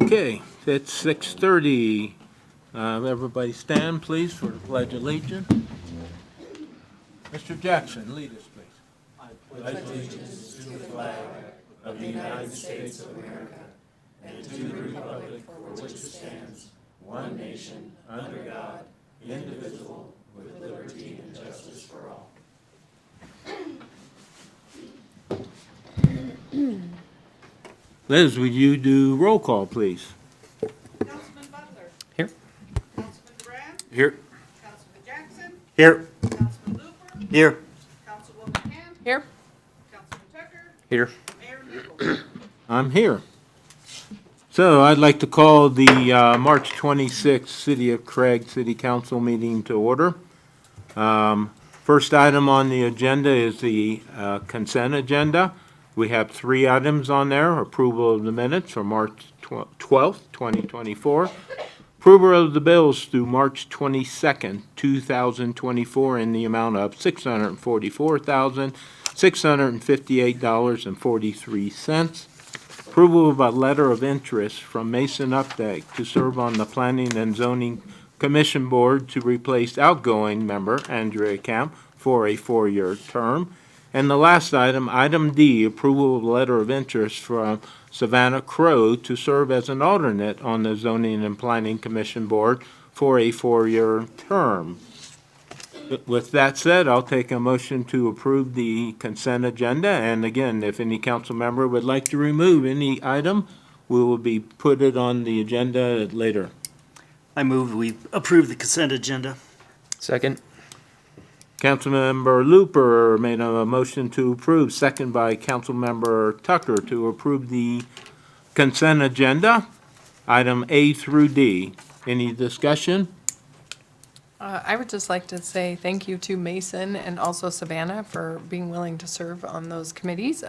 Okay, it's 6:30. Everybody stand, please, for the Pledge of Allegiance. Mr. Jackson, lead us, please. Liz, would you do roll call, please? Councilman Butler. Here. Councilman Duran. Here. Councilman Jackson. Here. Councilman Looper. Here. Councilwoman Ham. Here. Councilman Tucker. Here. Mayor Nichols. I'm here. So I'd like to call the March 26th City of Craig City Council meeting to order. First item on the agenda is the consent agenda. We have 3 items on there: approval of the minutes for March 12th, 2024, approval of the bills through March 22nd, 2024, in the amount of $644,658.43, approval of a letter of interest from Mason Updike to serve on the Planning and Zoning Commission Board to replace outgoing member Andrea Camp for a 4-year term. And the last item, item D, approval of letter of interest from Savannah Crowe to serve as an alternate on the Zoning and Planning Commission Board for a 4-year term. With that said, I'll take a motion to approve the consent agenda. And again, if any council member would like to remove any item, we will be put it on the agenda later. I move we approve the consent agenda. Second. Councilmember Looper made a motion to approve, second by Councilmember Tucker to approve the consent agenda, item A through D. Any discussion? I would just like to say thank you to Mason and also Savannah for being willing to serve on those committees.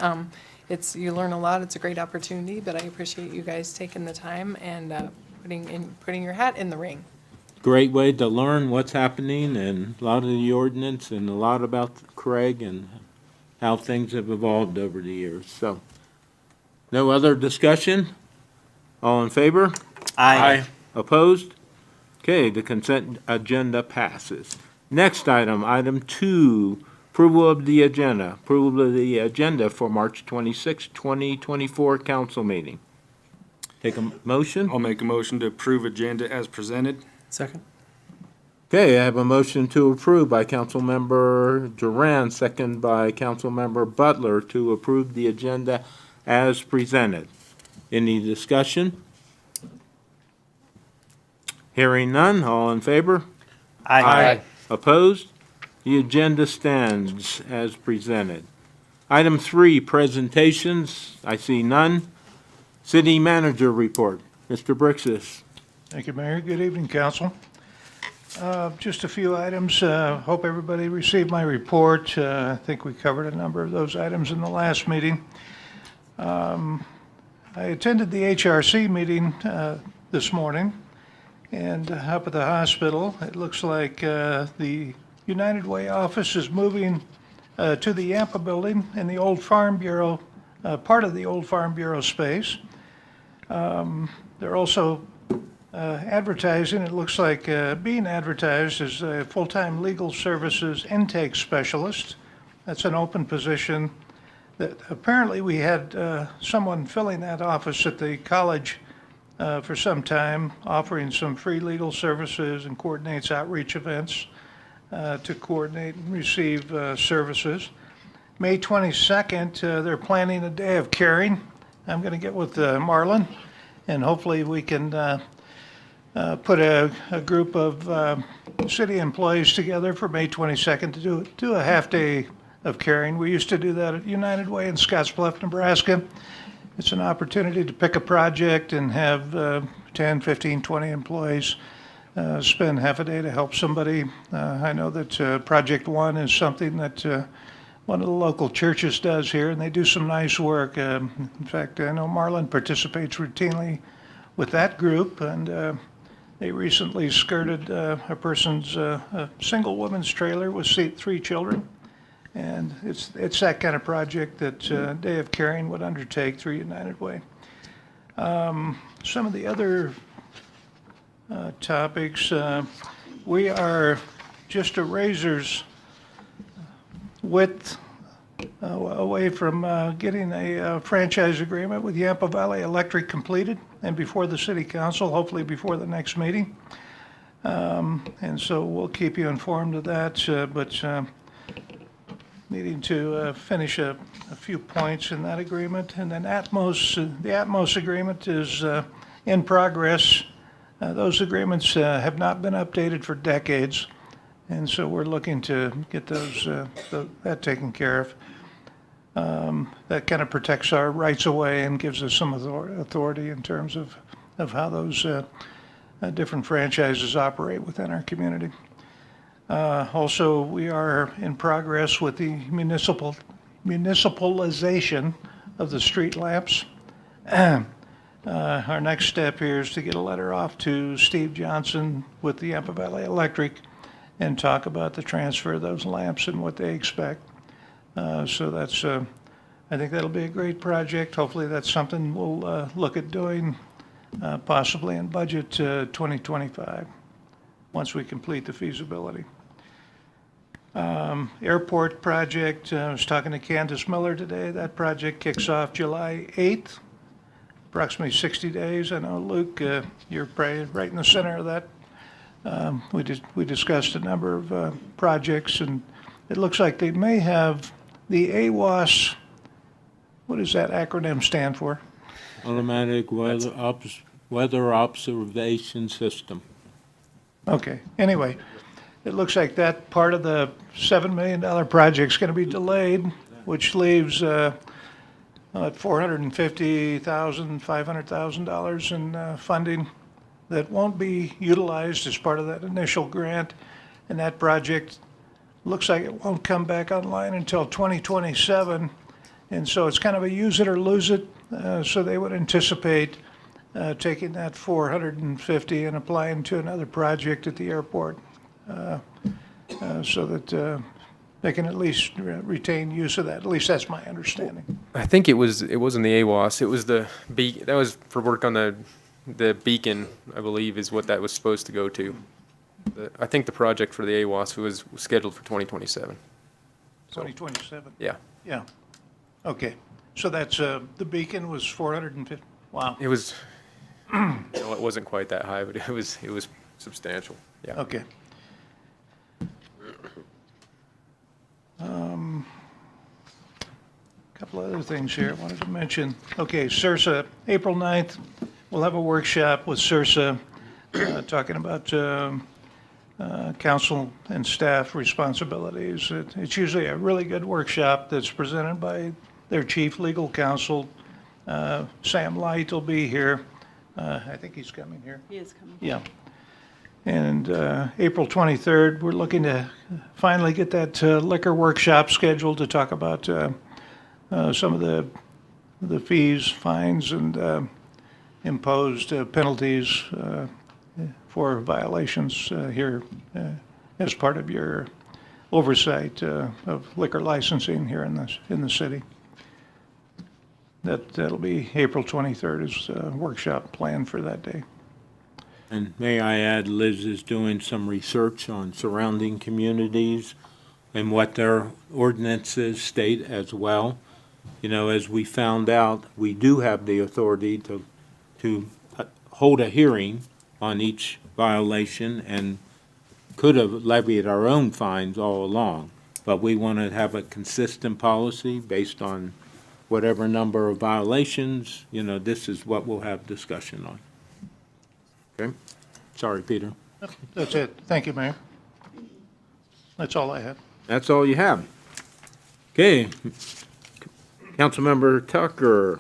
You learn a lot. It's a great opportunity, but I appreciate you guys taking the time and putting your hat in the ring. Great way to learn what's happening and a lot of the ordinance and a lot about Craig and how things have evolved over the years. So, no other discussion? All in favor? Aye. Opposed? Okay, the consent agenda passes. Next item, item 2, approval of the agenda. Approval of the agenda for March 26, 2024 council meeting. Take a motion? I'll make a motion to approve agenda as presented. Second. Okay, I have a motion to approve by Councilmember Duran, second by Councilmember Butler to approve the agenda as presented. Any discussion? Hearing none, all in favor? Aye. Opposed? The agenda stands as presented. Item 3, presentations. I see none. City manager report. Mr. Brixis. Thank you, Mayor. Good evening, council. Just a few items. Hope everybody received my report. I think we covered a number of those items in the last meeting. I attended the HRC meeting this morning, and up at the hospital, it looks like the United Way office is moving to the Yampa building in the old Farm Bureau, part of the old Farm Bureau space. They're also advertising, it looks like being advertised as a full-time legal services intake specialist. That's an open position that apparently we had someone filling that office at the college for some time, offering some free legal services and coordinates outreach events to coordinate and receive services. May 22nd, they're planning a day of caring. I'm going to get with Marlon, and hopefully we can put a group of city employees together for May 22nd to do a half day of caring. We used to do that at United Way in Scottsbluff, Nebraska. It's an opportunity to pick a project and have 10, 15, 20 employees spend half a day to help somebody. I know that Project One is something that one of the local churches does here, and they do some nice work. In fact, I know Marlon participates routinely with that group, and they recently skirted a person's a single woman's trailer with 3 children. And it's that kind of project that Day of Caring would undertake through United Way. Some of the other topics, we are just a razor's width away from getting a franchise agreement with Yampa Valley Electric completed and before the city council, hopefully before the next meeting. And so we'll keep you informed of that, but needing to finish a few points in that agreement. And then Atmos, the Atmos agreement is in progress. Those agreements have not been updated for decades, and so we're looking to get those that taken care of. That kind of protects our rights of way and gives us some authority in terms of how those different franchises operate within our community. Also, we are in progress with the municipalization of the street lamps. Our next step here is to get a letter off to Steve Johnson with the Yampa Valley Electric and talk about the transfer of those lamps and what they expect. So that's, I think that'll be a great project. Hopefully that's something we'll look at doing possibly in budget 2025, once we complete the feasibility. Airport project, I was talking to Candace Miller today. That project kicks off July 8th, approximately 60 days. I know, Luke, you're probably right in the center of that. We discussed a number of projects, and it looks like they may have the AWAS, what does that acronym stand for? Automatic weather observation system. Okay, anyway, it looks like that part of the $7 million project is going to be delayed, which leaves $450,000, $500,000 in funding that won't be utilized as part of that initial grant. And that project looks like it won't come back online until 2027. And so it's kind of a use it or lose it. So they would anticipate taking that 450 and applying to another project at the airport so that they can at least retain use of that. At least that's my understanding. I think it wasn't the AWAS. It was the that was for work on the beacon, I believe, is what that was supposed to go to. I think the project for the AWAS was scheduled for 2027. 2027? Yeah. Yeah. Okay. So that's, the beacon was 450, wow, It was, it wasn't quite that high, but it was substantial. Yeah. okay. Couple other things here I wanted to mention. Okay, SURSA, April 9th, we'll have a workshop with SURSA talking about council and staff responsibilities. It's usually a really good workshop that's presented by their chief legal counsel. Sam Light will be here. I think he's coming here. He is coming. Yeah. And April 23rd, we're looking to finally get that liquor workshop scheduled to talk about some of the fees, fines, and imposed penalties for violations here as part of your oversight of liquor licensing here in the city. That'll be April 23rd is a workshop planned for that day. And may I add, Liz is doing some research on surrounding communities and what their ordinances state as well. You know, as we found out, we do have the authority to hold a hearing on each violation and could have levied our own fines all along. But we want to have a consistent policy based on whatever number of violations. You know, this is what we'll have discussion on. Okay? Sorry, Peter. That's it. Thank you, Mayor. That's all I had. That's all you have. Okay. Councilmember Tucker.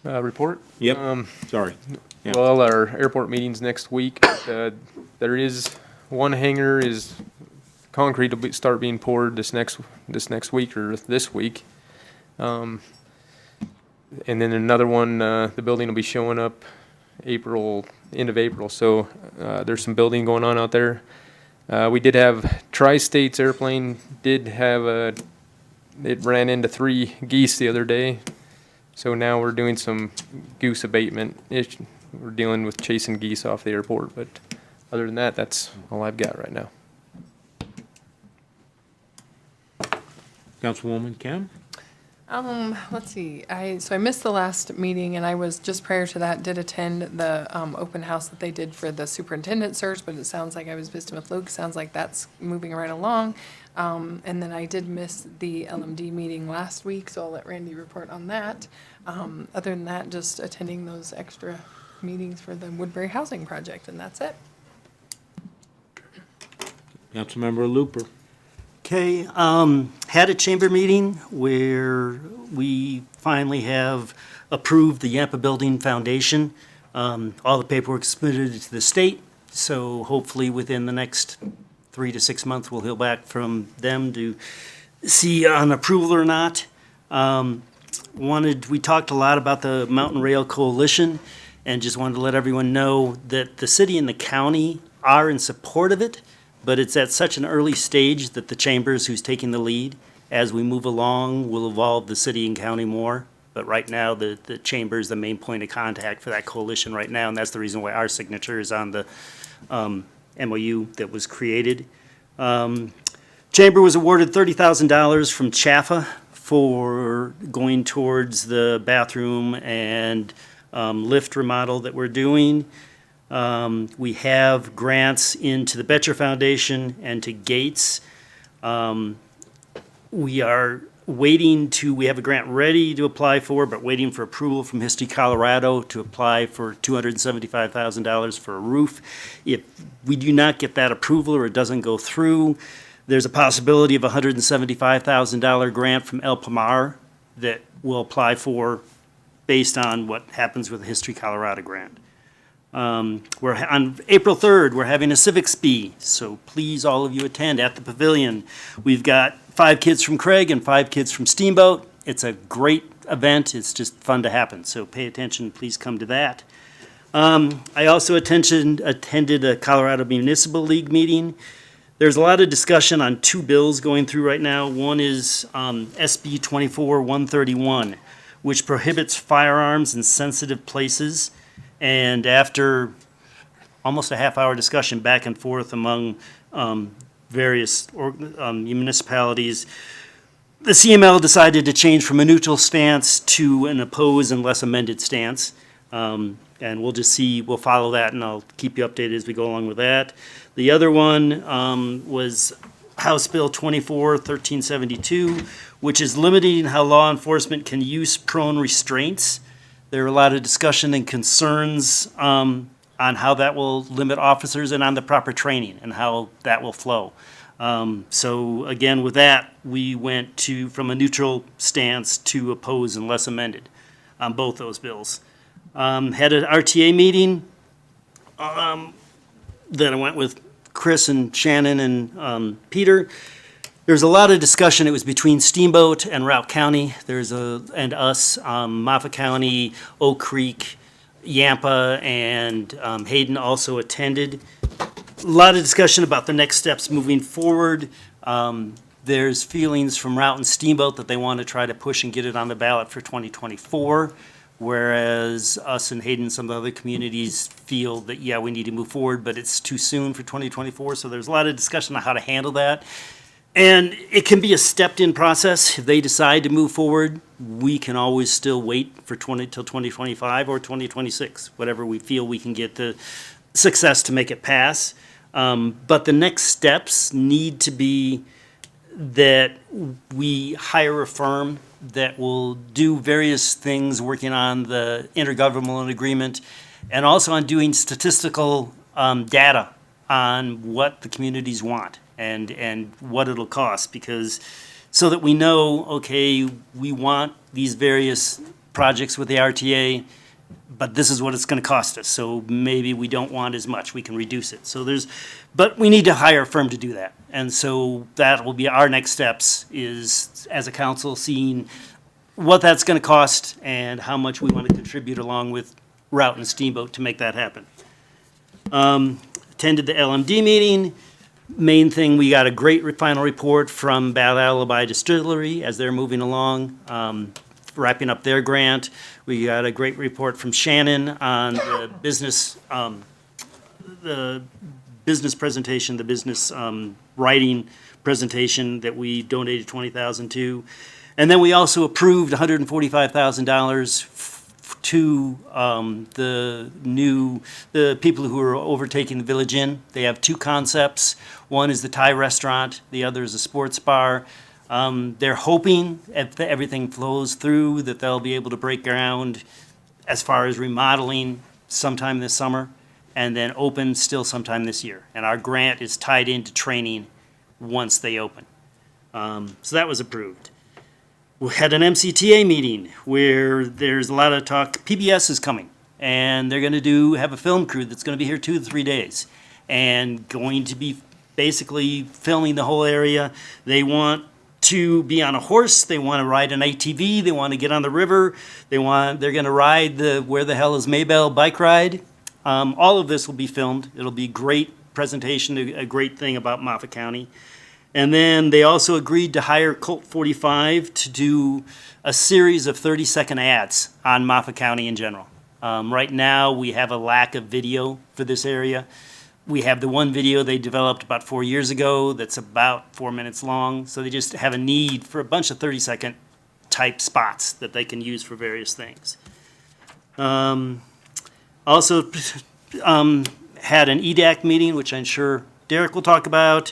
Report? Yep, sorry. Yeah. Well, our airport meeting's next week. There is one hangar is concrete will start being poured this next week or this week. And then another one, the building will be showing up end of April. So there's some building going on out there. We did have Tri-States airplane it ran into 3 geese the other day. So now we're doing some goose abatement. We're dealing with chasing geese off the airport, but other than that, that's all I've got right now. Councilwoman Kim? Let's see, so I missed the last meeting, and I was, just prior to that, did attend the, open house that they did for the superintendent search, but it sounds like I was visiting with Luke, sounds like that's moving right along. And then I did miss the LMD meeting last week, so I'll let Randy report on that. Other than that, just attending those extra meetings for the Woodbury Housing Project, and that's it. Councilmember Looper? Okay, had a chamber meeting where we finally have approved the Yampa Building Foundation. All the paperwork submitted to the state, so hopefully within the next 3 to 6 months, we'll hear back from them to see on approval or not. We talked a lot about the Mountain Rail Coalition, and just wanted to let everyone know that the city and the county are in support of it, but it's at such an early stage that the chambers, who's taking the lead, as we move along, will evolve the city and county more. But right now, the chamber is the main point of contact for that coalition right now, and that's the reason why our signature is on the MOU that was created. Chamber was awarded $30,000 from CHAFA for going towards the bathroom and lift remodel that we're doing. We have grants into the Betcher Foundation and to Gates. We are we have a grant ready to apply for, but waiting for approval from History Colorado to apply for $275,000 for a roof. If we do not get that approval or it doesn't go through, there's a possibility of a $175,000 grant from El Pomar that we'll apply for based on what happens with the History Colorado grant. We're on April 3rd, we're having a civics bee, so please all of you attend at the pavilion. We've got 5 kids from Craig and 5 kids from Steamboat. It's a great event. It's just fun to happen, so pay attention. Please come to that. I also attended a Colorado Municipal League meeting. There's a lot of discussion on 2 bills going through right now. One is SB 24-131, which prohibits firearms in sensitive places. And after almost a half-hour discussion back and forth among various municipalities, the CML decided to change from a neutral stance to an oppose unless amended stance. And we'll just see, we'll follow that, and I'll keep you updated as we go along with that. The other one was House Bill 24-1372, which is limiting how law enforcement can use prone restraints. There are a lot of discussion and concerns on how that will limit officers and on the proper training and how that will flow. So again, with that, we went from a neutral stance to oppose unless amended on both those bills. Had an RTA meeting that I went with Chris and Shannon and Peter. There's a lot of discussion. It was between Steamboat and Routt County. And us, Moffat County, Oak Creek, Yampa, and Hayden also attended. A lot of discussion about the next steps moving forward. There's feelings from Routt and Steamboat that they want to try to push and get it on the ballot for 2024, whereas us and Hayden and some of the other communities feel that, yeah, we need to move forward, but it's too soon for 2024. So there's a lot of discussion on how to handle that. And it can be a stepped-in process. If they decide to move forward, we can always still wait for till 2025 or 2026, whatever we feel we can get the success to make it pass. But the next steps need to be that we hire a firm that will do various things, working on the intergovernmental agreement and also on doing statistical data on what the communities want and what it'll cost, because so that we know, okay, we want these various projects with the RTA, but this is what it's going to cost us. So maybe we don't want as much, we can reduce it. But we need to hire a firm to do that. And so that will be our next steps, is as a council seeing what that's going to cost and how much we want to contribute along with Routt and Steamboat to make that happen. Attended the LMD meeting. Main thing, we got a great final report from Bad Alibi Distillery as they're moving along. wrapping up their grant. We got a great report from Shannon on the business presentation, the business writing presentation that we donated $20,000 to. And then we also approved $145,000 to the people who are overtaking the Village Inn. They have two concepts. One is the Thai restaurant, the other is a sports bar. They're hoping, if everything flows through, that they'll be able to break ground as far as remodeling sometime this summer, and then open still sometime this year. And our grant is tied into training once they open. So that was approved. We had an MCTA meeting where there's a lot of talk. PBS is coming, and they're going to have a film crew that's going to be here 2 to 3 days, and going to be basically filming the whole area. They want to be on a horse. They want to ride an ATV. They want to get on the river. They're going to ride the Where the Hell is Maybelle bike ride. All of this will be filmed. It'll be a great presentation, a great thing about Moffett County. And then they also agreed to hire Colt 45 to do a series of 30-second ads on Moffett County in general. Right now, we have a lack of video for this area. We have the one video they developed about 4 years ago that's about 4 minutes long. So they just have a need for a bunch of 30-second type spots that they can use for various things. Also had an EDAC meeting, which I'm sure Derek will talk about.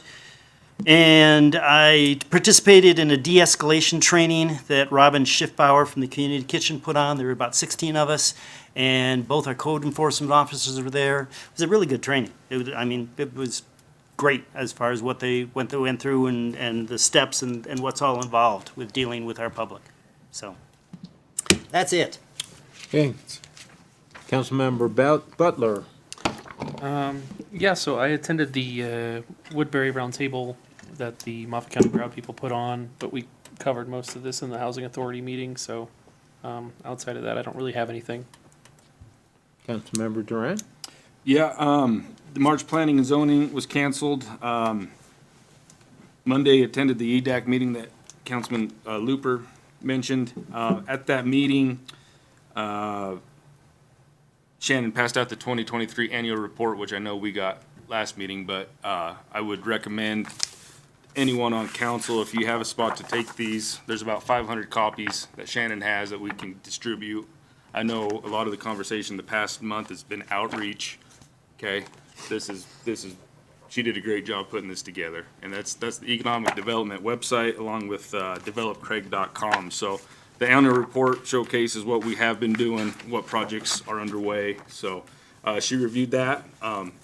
And I participated in a de-escalation training that Robin Schiffbauer from the Community Kitchen put on. There were about 16 of us, and both our code enforcement officers were there. It was a really good training. It was great as far as what they went through and the steps and what's all involved with dealing with our public. So that's it. Okay. Councilmember Butler. Yeah, so I attended the Woodbury Roundtable that the Moffett County Crowd people put on, but we covered most of this in the Housing Authority meeting, so outside of that, I don't really have anything. Councilmember Durant. Yeah, the March Planning and Zoning was canceled. Monday attended the EDAC meeting that Councilman Looper mentioned. At that meeting, Shannon passed out the 2023 annual report, which I know we got last meeting, but I would recommend anyone on council, if you have a spot to take these, there's about 500 copies that Shannon has that we can distribute. I know a lot of the conversation the past month has been outreach, okay? She did a great job putting this together, and that's the economic development website along with developcraig.com. So the annual report showcases what we have been doing, what projects are underway. So she reviewed that.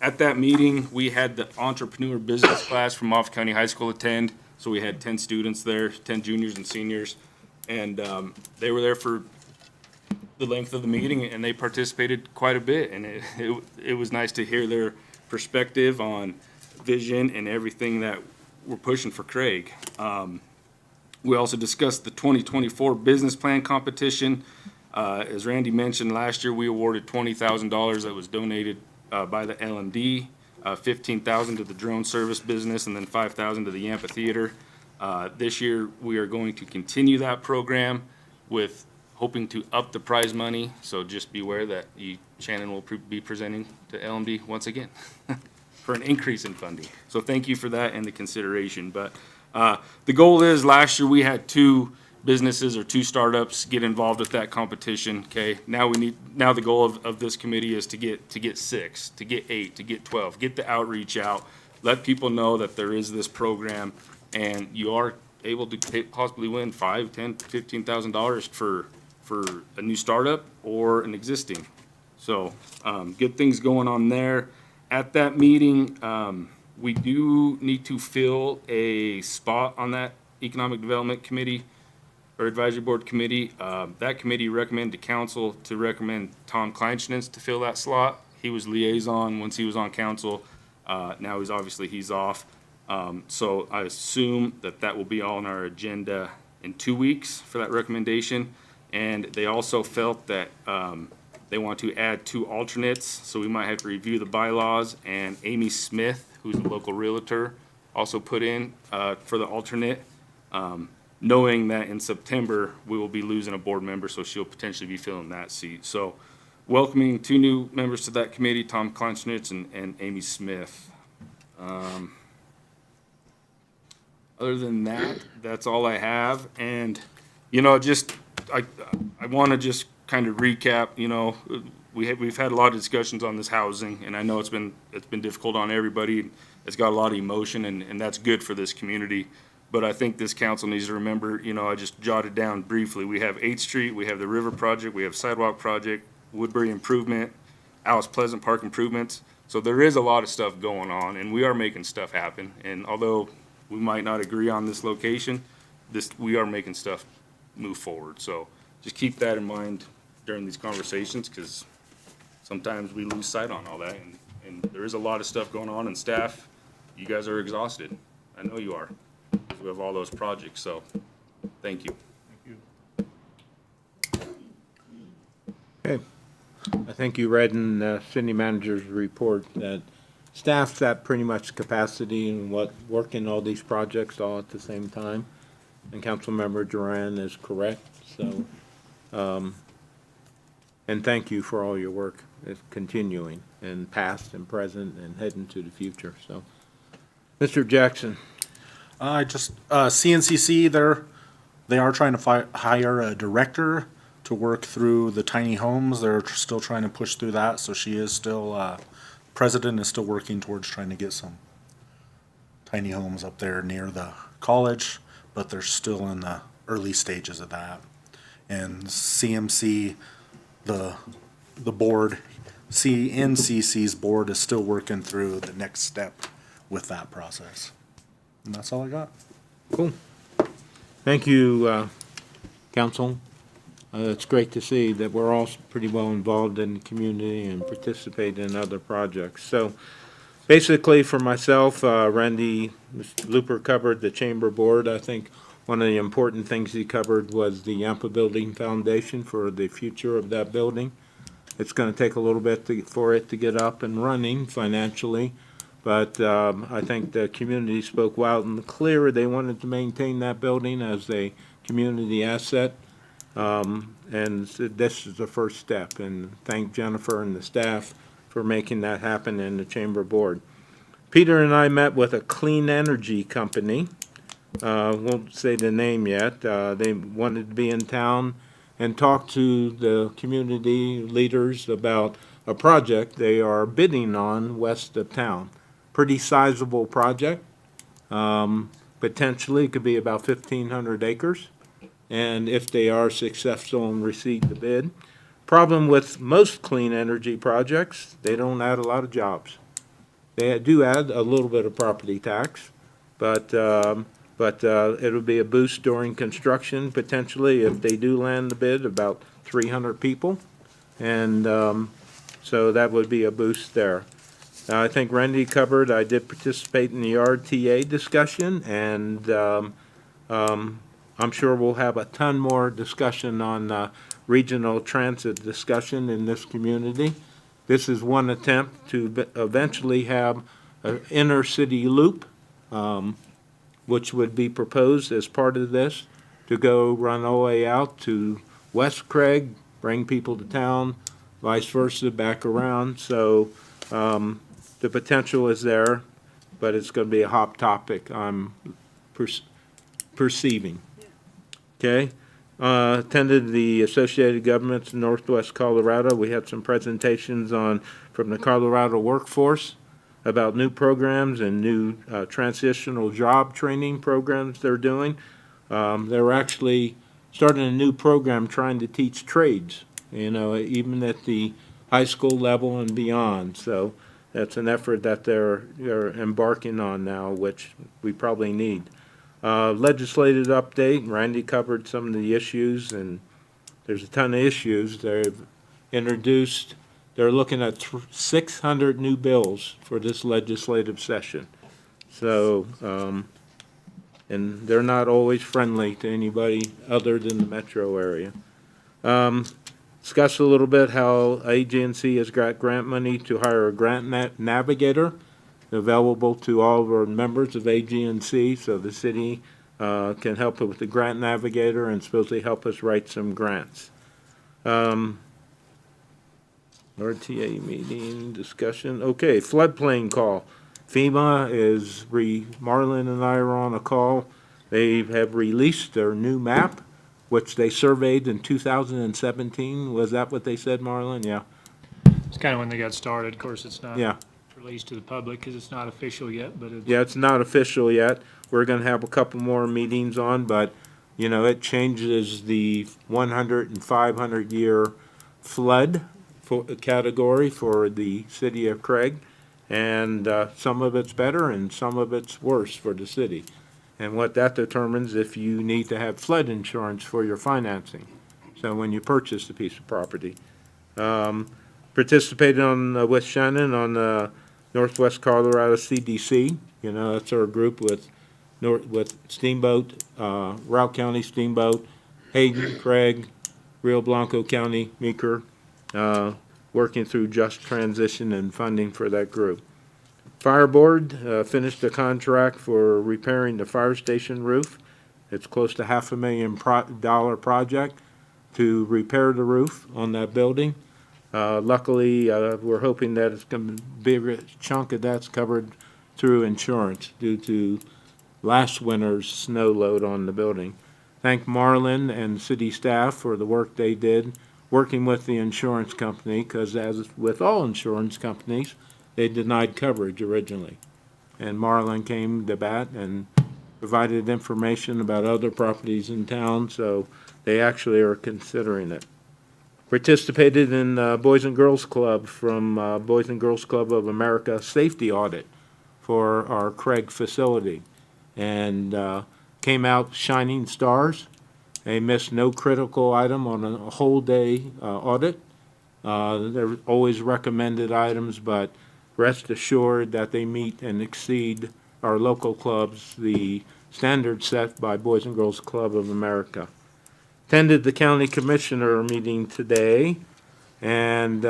At that meeting, we had the entrepreneur business class from Moffett County High School attend. So we had 10 students there, 10 juniors and seniors. And they were there for the length of the meeting, and they participated quite a bit. And it was nice to hear their perspective on vision and everything that we're pushing for Craig. We also discussed the 2024 business plan competition. As Randy mentioned, last year we awarded $20,000 that was donated by the LMD, $15,000 to the drone service business, and then $5,000 to the amphitheater. This year we are going to continue that program with hoping to up the prize money. So just beware that Shannon will be presenting to LMD once again for an increase in funding. So thank you for that and the consideration. But the goal is, last year we had 2 businesses or 2 startups get involved with that competition. Okay, now the goal of this committee is to get 6, to get 8, to get 12, get the outreach out, let people know that there is this program, and you are able to possibly win $5,000, $10,000, $15,000 for a new startup or an existing. So good things going on there. At that meeting, we do need to fill a spot on that Economic Development Committee or Advisory Board Committee. That committee recommended to council to recommend Tom Kleinschnitz to fill that slot. He was liaison once he was on council. Now he's off. So I assume that will be on our agenda in 2 weeks for that recommendation. And they also felt that they want to add 2 alternates, so we might have to review the bylaws. And Amy Smith, who's a local realtor, also put in for the alternate. knowing that in September, we will be losing a board member, so she'll potentially be filling that seat. So welcoming 2 new members to that committee, Tom Kleinschnitz and Amy Smith. Other than that, that's all I have. And, you know, just, I want to just kind of recap, you know, we've had a lot of discussions on this housing, and I know it's been difficult on everybody. It's got a lot of emotion, and that's good for this community. But I think this council needs to remember, you know, I just jotted down briefly. We have 8th Street, we have the River Project, we have Sidewalk Project, Woodbury Improvement, Alice Pleasant Park improvements. So there is a lot of stuff going on, and we are making stuff happen. And although we might not agree on this location, we are making stuff move forward. So just keep that in mind during these conversations, because sometimes we lose sight on all that. And there is a lot of stuff going on, and staff, you guys are exhausted. I know you are. We have all those projects, so thank you. Okay. I think you read in the city manager's report that staff's at pretty much capacity and working all these projects all at the same time. And Councilmember Duran is correct, so, and thank you for all your work. It's continuing in past and present and heading to the future, so. Mr. Jackson. CNCC, they are trying to hire a director to work through the tiny homes. They're still trying to push through that, so she is still, president is still working towards trying to get some tiny homes up there near the college, but they're still in the early stages of that. And CMC, the board, CNCC's board is still working through the next step with that process. And that's all I got. Cool. Thank you, council. It's great to see that we're all pretty well involved in the community and participate in other projects. So basically for myself, Randy Looper covered the chamber board. I think one of the important things he covered was the Yampa Building Foundation for the future of that building. It's going to take a little bit for it to get up and running financially. But I think the community spoke loud and clear. They wanted to maintain that building as a community asset. And this is the first step. And thank Jennifer and the staff for making that happen in the chamber board. Peter and I met with a clean energy company. Won't say the name yet. They wanted to be in town and talk to the community leaders about a project they are bidding on west of town. Pretty sizable project. Potentially, it could be about 1,500 acres. And if they are successful and receive the bid. Problem with most clean energy projects, they don't add a lot of jobs. They do add a little bit of property tax, but it'll be a boost during construction, potentially, if they do land the bid, about 300 people. And so that would be a boost there. I think Randy covered, I did participate in the RTA discussion, and I'm sure we'll have a ton more discussion on regional transit discussion in this community. This is one attempt to eventually have an inner city loop, which would be proposed as part of this, to go run all the way out to West Craig, bring people to town, vice versa, back around. So the potential is there, but it's going to be a hot topic, I'm perceiving. Okay. Attended the Associated Governments in Northwest Colorado. We had some presentations from the Colorado workforce about new programs and new transitional job training programs they're doing. They're actually starting a new program trying to teach trades, even at the high school level and beyond. So that's an effort that they're embarking on now, which we probably need. Legislative update, Randy covered some of the issues, and there's a ton of issues. They've introduced, they're looking at 600 new bills for this legislative session. So, and they're not always friendly to anybody other than the metro area. Discuss a little bit how AG&C has got grant money to hire a grant navigator available to all of our members of AG&C, so the city can help with the grant navigator and supposedly help us write some grants. RTA meeting, discussion, okay, floodplain call. FEMA is Marlon and I are on a call. They have released their new map, which they surveyed in 2017. Was that what they said, Marlon? Yeah, It's kind of when they got started. Of course, it's not yeah. released to the public because it's not official yet, but it's Yeah, it's not official yet. We're gonna have a couple more meetings on, but, you know, it changes the 100 and 500-year flood category for the city of Craig. And some of it's better and some of it's worse for the city. And what that determines if you need to have flood insurance for your financing. So when you purchase a piece of property. Participated on, with Shannon on the Northwest Colorado CDC. You know, that's our group with Steamboat, Route County Steamboat, Hayden, Craig, Rio Blanco County, Meeker, working through just transition and funding for that group. Fire Board finished the contract for repairing the fire station roof. It's close to $500,000 project to repair the roof on that building. Luckily, we're hoping that it's going to be a chunk of that's covered through insurance due to last winter's snow load on the building. Thank Marlon and city staff for the work they did working with the insurance company, because as with all insurance companies, they denied coverage originally. And Marlon came to bat and provided information about other properties in town, so they actually are considering it. Participated in Boys and Girls Club from Boys and Girls Club of America safety audit for our Craig facility. And came out shining stars. They missed no critical item on a whole day audit. There are always recommended items, but rest assured that they meet and exceed our local clubs, the standards set by Boys and Girls Club of America. Attended the county commissioner meeting today, and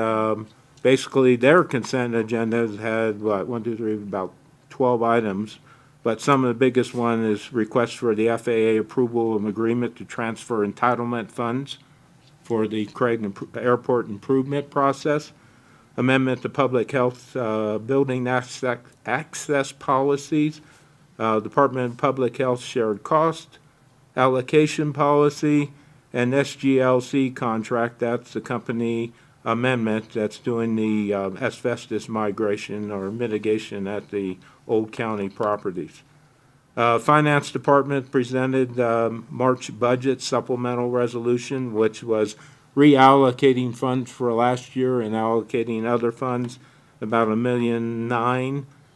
basically their consent agendas had, about 12 items. But some of the biggest one is request for the FAA approval of agreement to transfer entitlement funds for the Craig Airport improvement process, amendment to public health building access policies, Department of Public Health shared cost allocation policy, and SGLC contract. That's the company amendment that's doing the asbestos migration or mitigation at the Old County properties. Finance Department presented March budget supplemental resolution, which was reallocating funds for last year and allocating other funds, about $1.9 million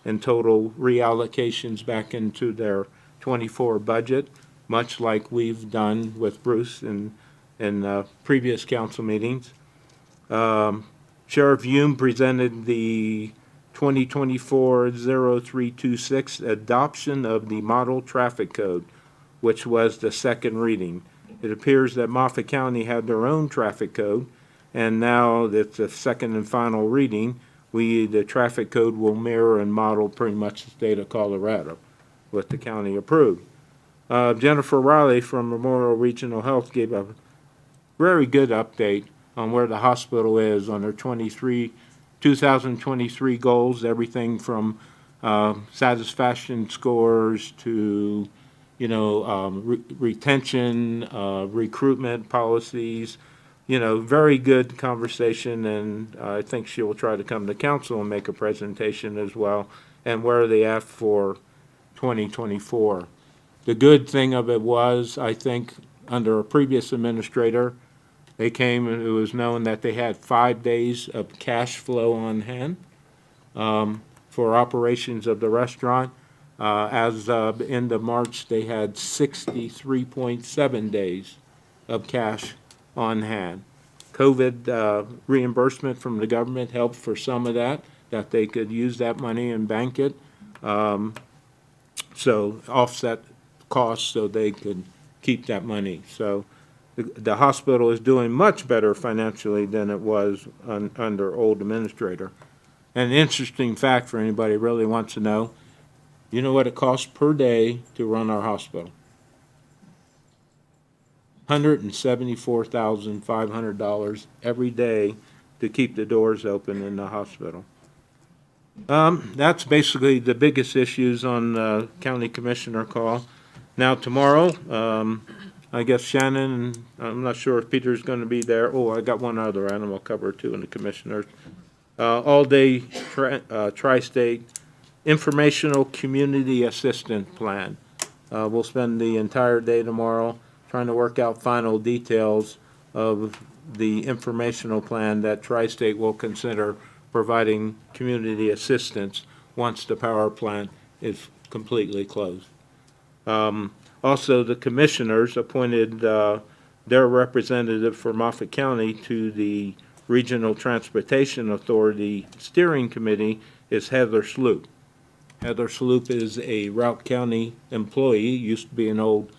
in total reallocations back into their 24 budget, much like we've done with Bruce in previous council meetings. Sheriff Hume presented the 2024-0326 adoption of the model traffic code, which was the second reading. It appears that Moffat County had their own traffic code, and now that the second and final reading, the traffic code will mirror and model pretty much the state of Colorado, what the county approved. Jennifer Riley from Memorial Regional Health gave a very good update on where the hospital is on their 2023 goals, everything from satisfaction scores to, retention, recruitment policies, very good conversation, and I think she will try to come to council and make a presentation as well, and where are they at for 2024. The good thing of it was, I think, under a previous administrator, they came and it was known that they had 5 days of cash flow on hand for operations of the restaurant. As of the end of March, they had 63.7 days of cash on hand. COVID reimbursement from the government helped for some of that they could use that money and bank it. So offset costs so they could keep that money. So the hospital is doing much better financially than it was under old administrator. An interesting fact for anybody who really wants to know, you know what it costs per day to run our hospital? $174,500 every day to keep the doors open in the hospital. That's basically the biggest issues on county commissioner call. Now, tomorrow, I guess Shannon, I'm not sure if Peter's going to be there. Oh, I got one other item I'll cover too in the commissioners. All-day tri-state informational community assistant plan. We'll spend the entire day tomorrow trying to work out final details of the informational plan that Tri-State will consider providing community assistance once the power plant is completely closed. Also, the commissioners appointed their representative for Moffett County to the Regional Transportation Authority Steering Committee is Heather Sloop. Heather Sloop is a Routt County employee, used to be an old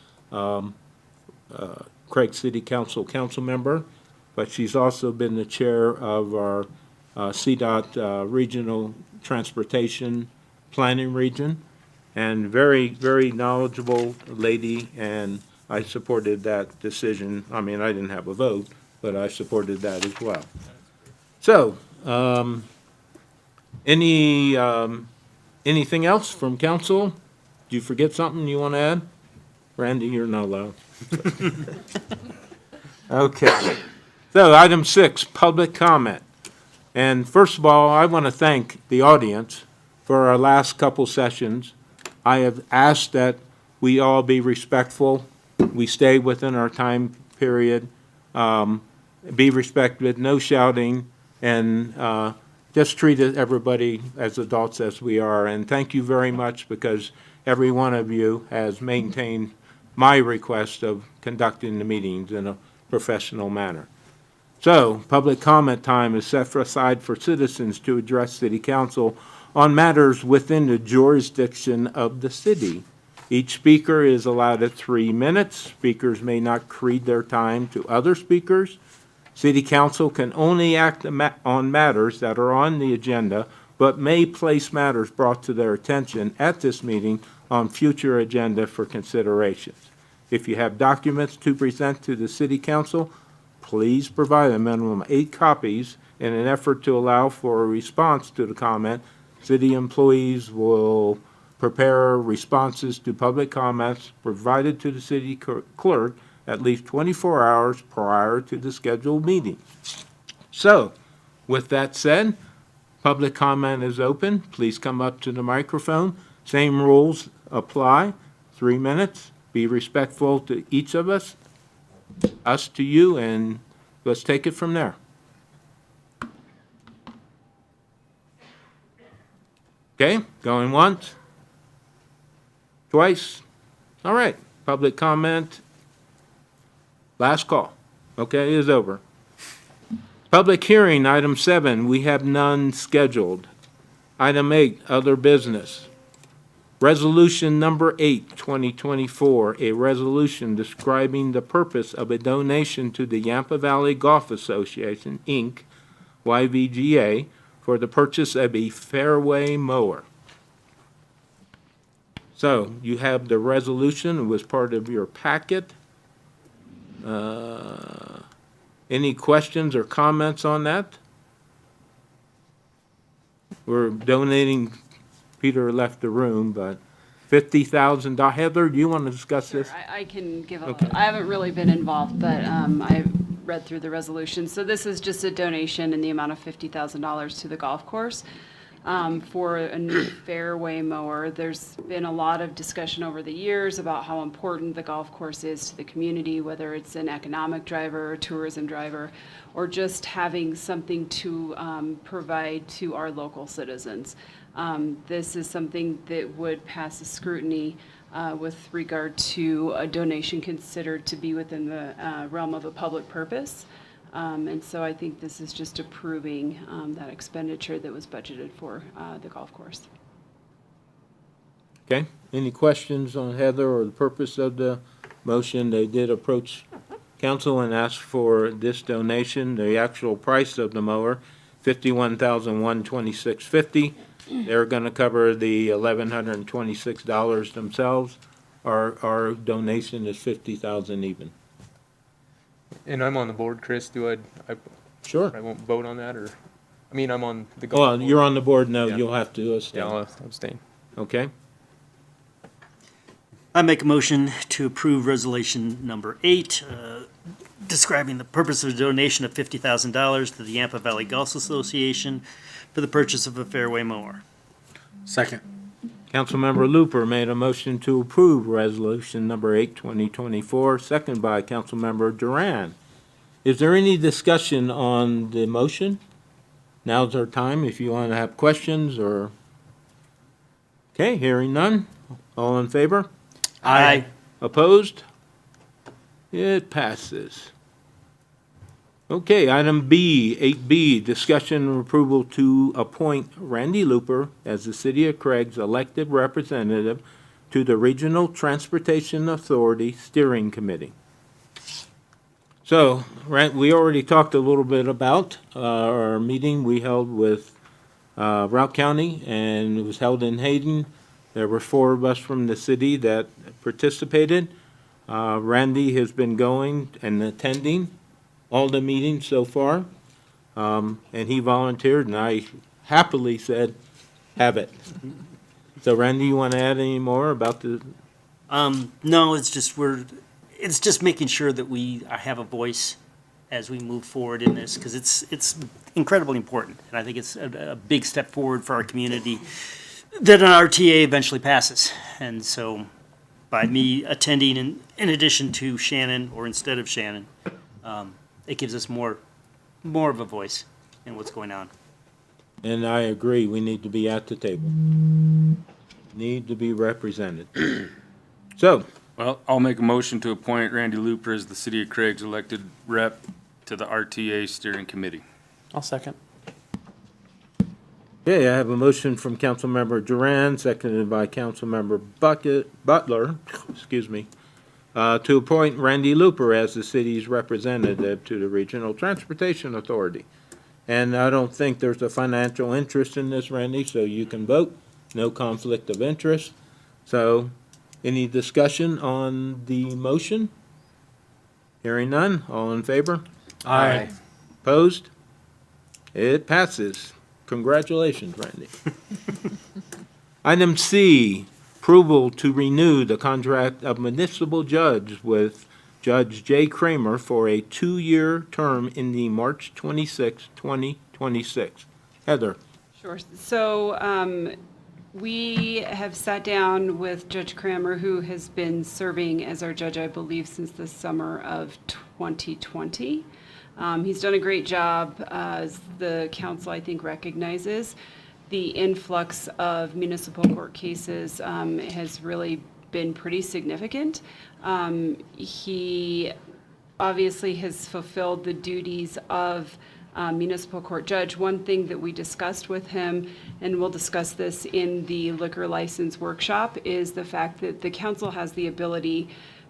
Craig City Council member, but she's also been the chair of our CDOT Regional Transportation Planning Region, and very, very knowledgeable lady, and I supported that decision. I mean, I didn't have a vote, but I supported that as well. So, anything else from council? Did you forget something you want to add? Randy, you're not allowed. Okay. So, item 6, public comment. And first of all, I want to thank the audience for our last couple sessions. I have asked that we all be respectful. We stay within our time period. Be respected, no shouting, and just treat everybody as adults as we are. And thank you very much, because every one of you has maintained my request of conducting the meetings in a professional manner. So, public comment time is set aside for citizens to address City Council on matters within the jurisdiction of the city. Each speaker is allowed at 3 minutes. Speakers may not cede their time to other speakers. City Council can only act on matters that are on the agenda, but may place matters brought to their attention at this meeting on future agenda for considerations. If you have documents to present to the City Council, please provide a minimum of 8 copies in an effort to allow for a response to the comment. City employees will prepare responses to public comments provided to the city clerk at least 24 hours prior to the scheduled meeting. So, with that said, public comment is open. Please come up to the microphone. Same rules apply. 3 minutes. Be respectful to each of us to you, and let's take it from there. Okay, going once, twice. All right, public comment. Last call. Okay, is over. Public hearing, item 7, we have none scheduled. Item 8, other business. Resolution number 8, 2024, a resolution describing the purpose of a donation to the Yampa Valley Golf Association, Inc., YVGA, for the purchase of a fairway mower. So, you have the resolution. It was part of your packet. Any questions or comments on that? We're donating, Peter left the room, but $50,000. Heather, do you want to discuss this? I can give a, Okay. I haven't really been involved, but I read through the resolution. So this is just a donation in the amount of $50,000 to the golf course for a new fairway mower. There's been a lot of discussion over the years about how important the golf course is to the community, whether it's an economic driver, a tourism driver, or just having something to provide to our local citizens. This is something that would pass a scrutiny with regard to a donation considered to be within the realm of a public purpose. And so I think this is just approving that expenditure that was budgeted for the golf course. Okay, any questions on Heather or the purpose of the motion? They did approach council and ask for this donation. The actual price of the mower, $51,126.50. They're gonna cover the $1,126 themselves. Our donation is $50,000 even. And I'm on the board, Chris. I Sure. won't vote on that, or, I mean, I'm on the. Well, you're on the board now, Yeah. you'll have to Yeah, abstain. I'll abstain. Okay? I make a motion to approve resolution number 8, describing the purpose of a donation of $50,000 to the Yampa Valley Golf Association for the purchase of a fairway mower. Second. Councilmember Looper made a motion to approve resolution number 8, 2024, second by Councilmember Duran. Is there any discussion on the motion? Now's our time if you want to have questions or. Okay, hearing none. All in favor? Aye. Opposed? It passes. Okay, item B, 8B, discussion and approval to appoint Randy Looper as the City of Craig's elected representative to the Regional Transportation Authority Steering Committee. So, we already talked a little bit about our meeting we held with Routt County, and it was held in Hayden. There were 4 of us from the city that participated. Randy has been going and attending all the meetings so far, and he volunteered, and I happily said, have it. So Randy, you want to add any more about the, No, it's just making sure that we have a voice as we move forward in this, because it's incredibly important. And I think it's a big step forward for our community that an RTA eventually passes. And so by me attending in addition to Shannon, or instead of Shannon, it gives us more of a voice in what's going on. and I agree, we need to be at the table. Need to be represented. So, Well, I'll make a motion to appoint Randy Looper as the City of Craig's elected rep to the RTA Steering Committee. I'll second. okay, I have a motion from Councilmember Duran, seconded by Councilmember Butler, excuse me, to appoint Randy Looper as the city's representative to the Regional Transportation Authority. And I don't think there's a financial interest in this, Randy, so you can vote. No conflict of interest. So, any discussion on the motion? Hearing none, all in favor? Aye. Opposed? It passes. Congratulations, Randy. Item C, approval to renew the contract of municipal judge with Judge Jay Kramer for a 2-year term ending March 26, 2026. Heather. Sure. So we have sat down with Judge Kramer, who has been serving as our judge, I believe, since the summer of 2020. He's done a great job, as the council, I think, recognizes. The influx of municipal court cases has really been pretty significant. He obviously has fulfilled the duties of municipal court judge. One thing that we discussed with him, and we'll discuss this in the liquor license workshop, is the fact that the council has the ability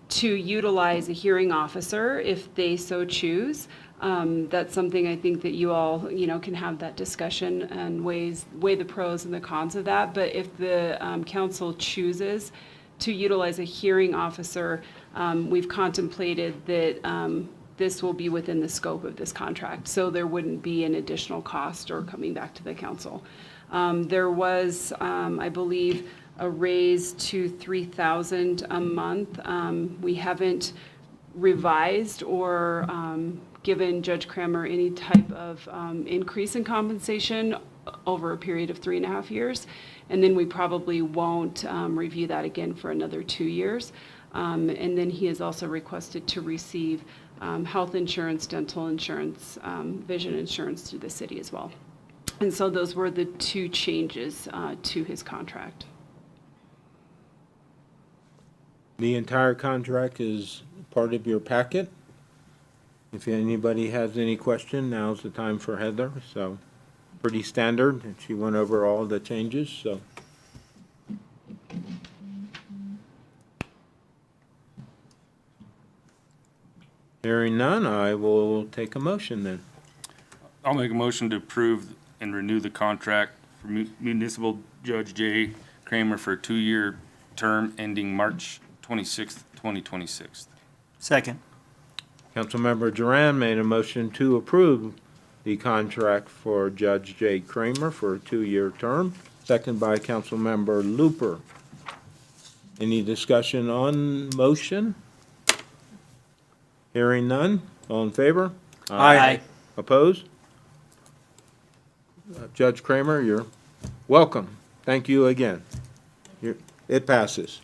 to utilize a hearing officer if they so choose. That's something I think that you all, can have that discussion and weigh the pros and the cons of that. But if the council chooses to utilize a hearing officer, we've contemplated that this will be within the scope of this contract. So there wouldn't be an additional cost or coming back to the council. There was, I believe, a raise to $3,000 a month. We haven't revised or given Judge Kramer any type of increase in compensation over a period of 3.5 years. And then we probably won't review that again for another 2 years. And then he has also requested to receive health insurance, dental insurance, vision insurance through the city as well. And so those were the 2 changes to his contract. The entire contract is part of your packet. If anybody has any question, now's the time for Heather, so pretty standard, and she went over all the changes, so. Hearing none, I will take a motion then. I'll make a motion to approve and renew the contract for Municipal Judge Jay Kramer for a 2-year term ending March 26th, 2026. Second. Councilmember Duran made a motion to approve the contract for Judge Jay Kramer for a 2-year term, second by Councilmember Looper. Any discussion on motion? Hearing none, all in favor? Aye. Opposed? Judge Kramer, you're welcome. Thank you again. It passes.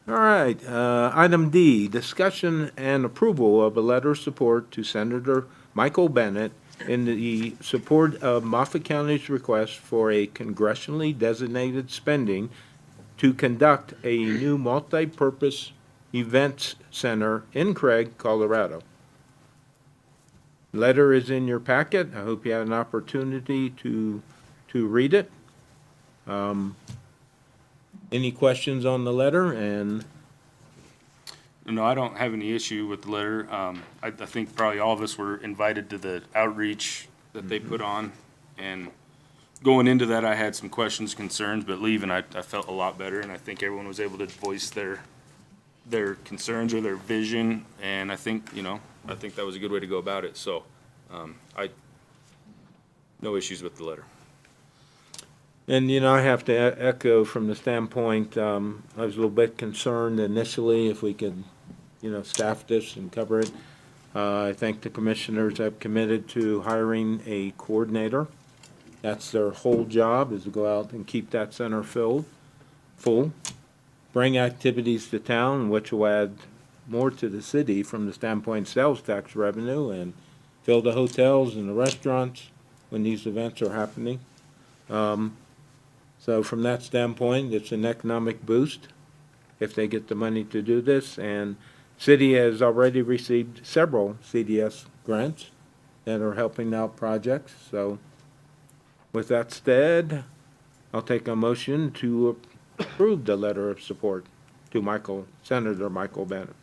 All right, item D, discussion and approval of a letter of support to Senator Michael Bennett in the support of Moffett County's request for a congressionally designated spending to conduct a new multi-purpose events center in Craig, Colorado. Letter is in your packet. I hope you had an opportunity to read it. Any questions on the letter? And No, I don't have any issue with the letter. I think probably all of us were invited to the outreach that they put on. And going into that, I had some questions, concerns, but leaving, I felt a lot better. And I think everyone was able to voice their concerns or their vision. And I think, I think that was a good way to go about it. So, no issues with the letter. And, I have to echo from the standpoint, I was a little bit concerned initially if we could, staff this and cover it. I think the commissioners have committed to hiring a coordinator. That's their whole job, is to go out and keep that center full, bring activities to town, which will add more to the city from the standpoint of sales tax revenue, and fill the hotels and the restaurants when these events are happening. So from that standpoint, it's an economic boost if they get the money to do this. And city has already received several CDS grants that are helping out projects. So with that said, I'll take a motion to approve the letter of support to Senator Michael Bennett.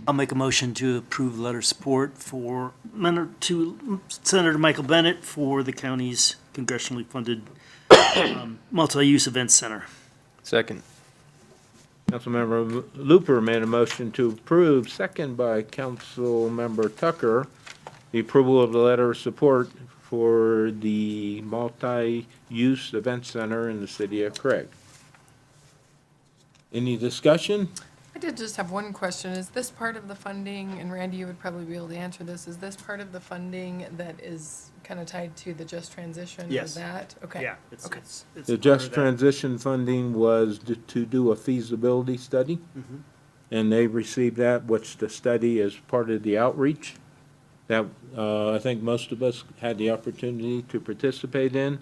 I'll make a motion to approve the letter of support to Senator Michael Bennett for the county's congressionally funded multi-use events center. Second. Councilmember Looper made a motion to approve, second by Councilmember Tucker, the approval of the letter of support for the multi-use event center in the city of Craig. Any discussion? I did just have one question. Is this part of the funding, and Randy, you would probably be able to answer this, is this part of the funding that is kind of tied to the Just Transition? Yes. Is that? Okay. Yeah, it's Okay. it's The part Just of that. Transition funding was to do a feasibility study, and they received that, which the study is part of the outreach that I think most of us had the opportunity to participate in.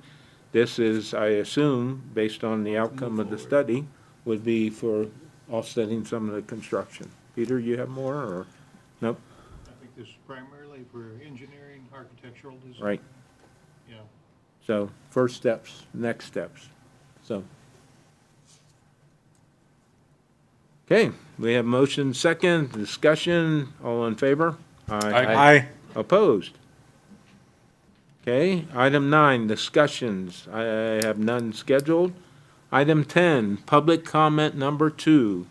This is, I assume, based on the outcome of the study, would be for offsetting some of the construction. Peter, you have more, or, nope, I think this is primarily for engineering, architectural design. right? Yeah. So, first steps, next steps, so. Okay, we have motion second, discussion, all in favor? Aye. Opposed? Okay, item 9, discussions, I have none scheduled. Item 10, public comment number 2.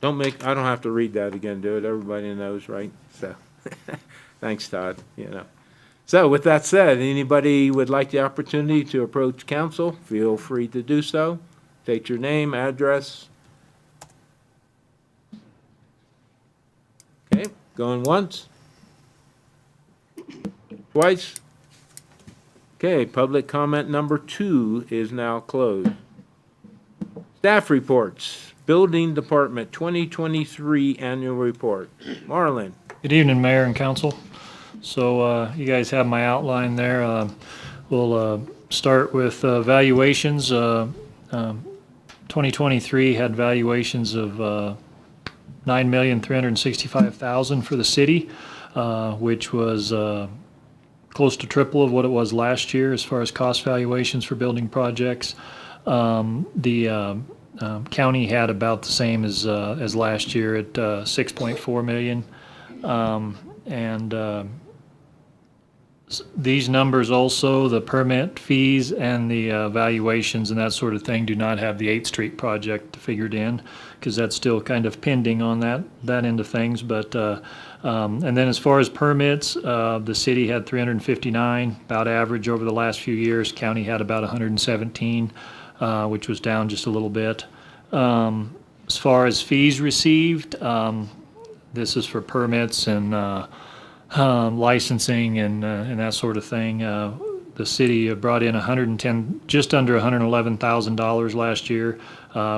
I don't have to read that again, do it, everybody knows, right? So, thanks, Todd, So with that said, anybody would like the opportunity to approach council, feel free to do so. State your name, address. Okay, going once? Twice? Okay, public comment number 2 is now closed. Staff reports, Building Department 2023 Annual Report. Marlon. Good evening, Mayor and Council. So you guys have my outline there. We'll start with valuations. 2023 had valuations of $9,365,000 for the city, which was close to triple of what it was last year as far as cost valuations for building projects. The county had about the same as last year at $6.4 million. And These numbers also, the permit fees and the valuations and that sort of thing do not have the 8th Street project figured in, because that's still kind of pending on that end of things. But, and then as far as permits, the city had 359, about average over the last few years. County had about 117, which was down just a little bit. As far as fees received, this is for permits and licensing and that sort of thing. The city brought in just under $111,000 last year,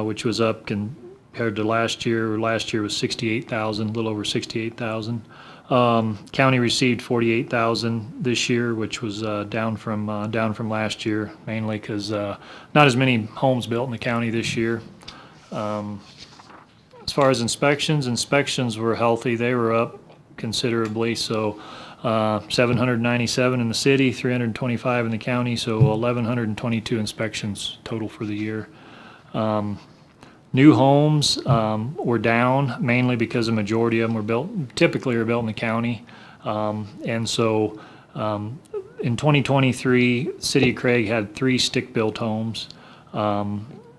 which was up compared to last year. Last year was $68,000, a little over $68,000. County received $48,000 this year, which was down from last year, mainly because not as many homes built in the county this year. As far as inspections were healthy. They were up considerably, so 797 in the city, 325 in the county, so 1,122 inspections total for the year. New homes were down, mainly because a majority of them typically are built in the county. And so in 2023, City of Craig had 3 stick-built homes,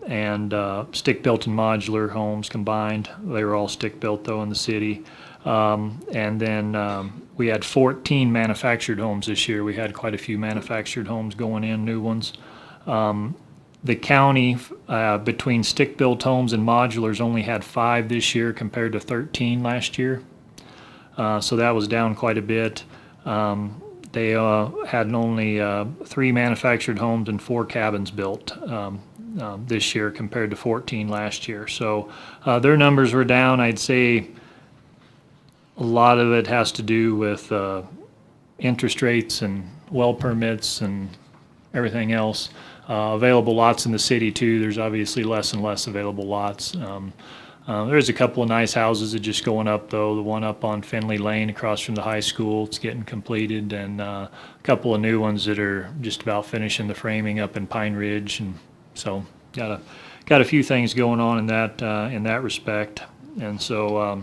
and stick-built and modular homes combined. They were all stick-built, though, in the city. And then we had 14 manufactured homes this year. We had quite a few manufactured homes going in, new ones. The county, between stick-built homes and modulars, only had 5 this year compared to 13 last year. So that was down quite a bit. They had only 3 manufactured homes and 4 cabins built this year compared to 14 last year. So their numbers were down. I'd say a lot of it has to do with interest rates and well permits and everything else. Available lots in the city too. There's obviously less and less available lots. There's a couple of nice houses that are just going up though. The one up on Finley Lane across from the high school, it's getting completed, and a couple of new ones that are just about finishing the framing up in Pine Ridge. And so got a few things going on in that respect. And so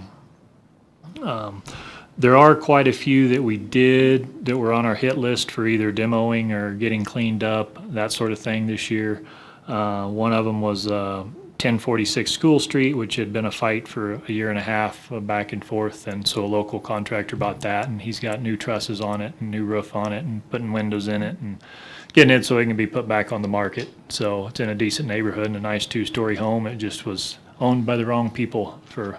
there are quite a few that we did that were on our hit list for either demoing or getting cleaned up, that sort of thing this year. One of them was 1046 School Street, which had been a fight for a year and a half back and forth, and so a local contractor bought that, and he's got new trusses on it and new roof on it and putting windows in it and getting it so it can be put back on the market. So it's in a decent neighborhood and a nice 2-story home. It just was owned by the wrong people for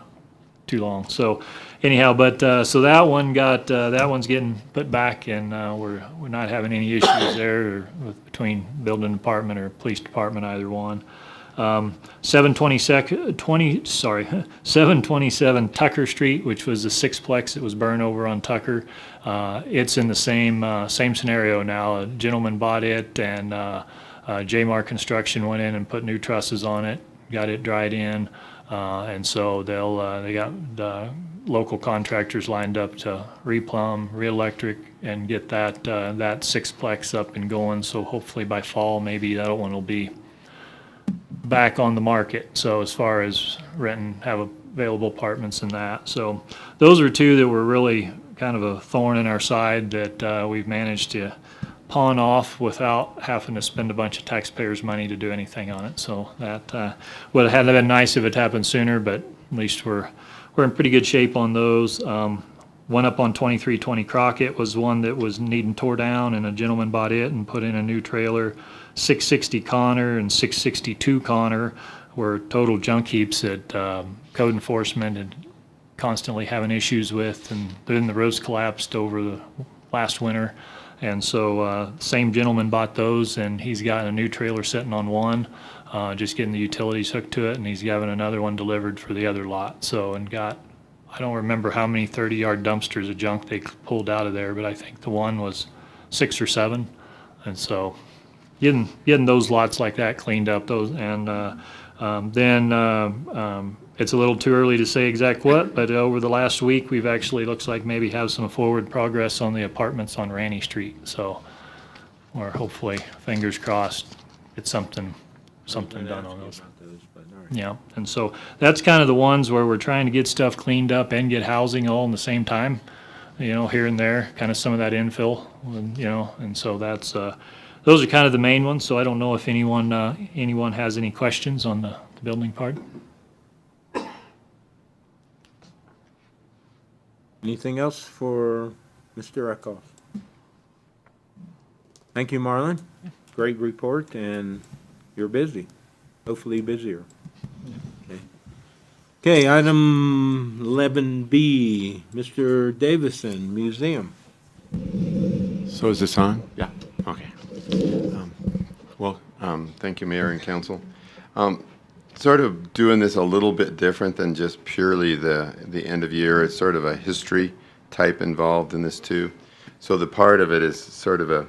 too long. So anyhow, but so that one's getting put back, and we're not having any issues there between building department or police department, either one. 727 Tucker Street, which was the sixplex that was burned over on Tucker. It's in the same scenario now. A gentleman bought it, and Jmar Construction went in and put new trusses on it, got it dried in, and so they got local contractors lined up to replumb, re-electric, and get that sixplex up and going. So hopefully by fall, maybe that one will be back on the market. So as far as renting, have available apartments and that. So those are 2 that were really kind of a thorn in our side that we've managed to pawn off without having to spend a bunch of taxpayers' money to do anything on it. So that would have been nice if it happened sooner, but at least we're in pretty good shape on those. One up on 2320 Crockett was one that was needing tore down, and a gentleman bought it and put in a new trailer. 660 Connor and 662 Connor were total junk heaps that code enforcement and constantly having issues with, and then the roofs collapsed over the last winter. And so same gentleman bought those, and he's got a new trailer sitting on one, just getting the utilities hooked to it, and he's having another one delivered for the other lot. So, and got, I don't remember how many 30-yard dumpsters of junk they pulled out of there, but I think the one was 6 or 7. And so getting those lots like that cleaned up, then it's a little too early to say exact what, but over the last week, we've actually, looks like maybe have some forward progress on the apartments on Ranny Street. So, or hopefully, fingers crossed, get something done on those. Yeah, and so that's kind of the ones where we're trying to get stuff cleaned up and get housing all in the same time. here and there, kind of some of that infill, and so that's, those are kind of the main ones, so I don't know if anyone has any questions on the building part. Anything else for Mr. Eckhoff? Thank you, Marlon. Great report, and you're busy, hopefully busier. Okay, item 11B, Mr. Davison, Museum. So is this on? Yeah, okay. Thank you, Mayor and Council. Sort of doing this a little bit different than just purely the end of year. It's sort of a history type involved in this too. So the part of it is sort of a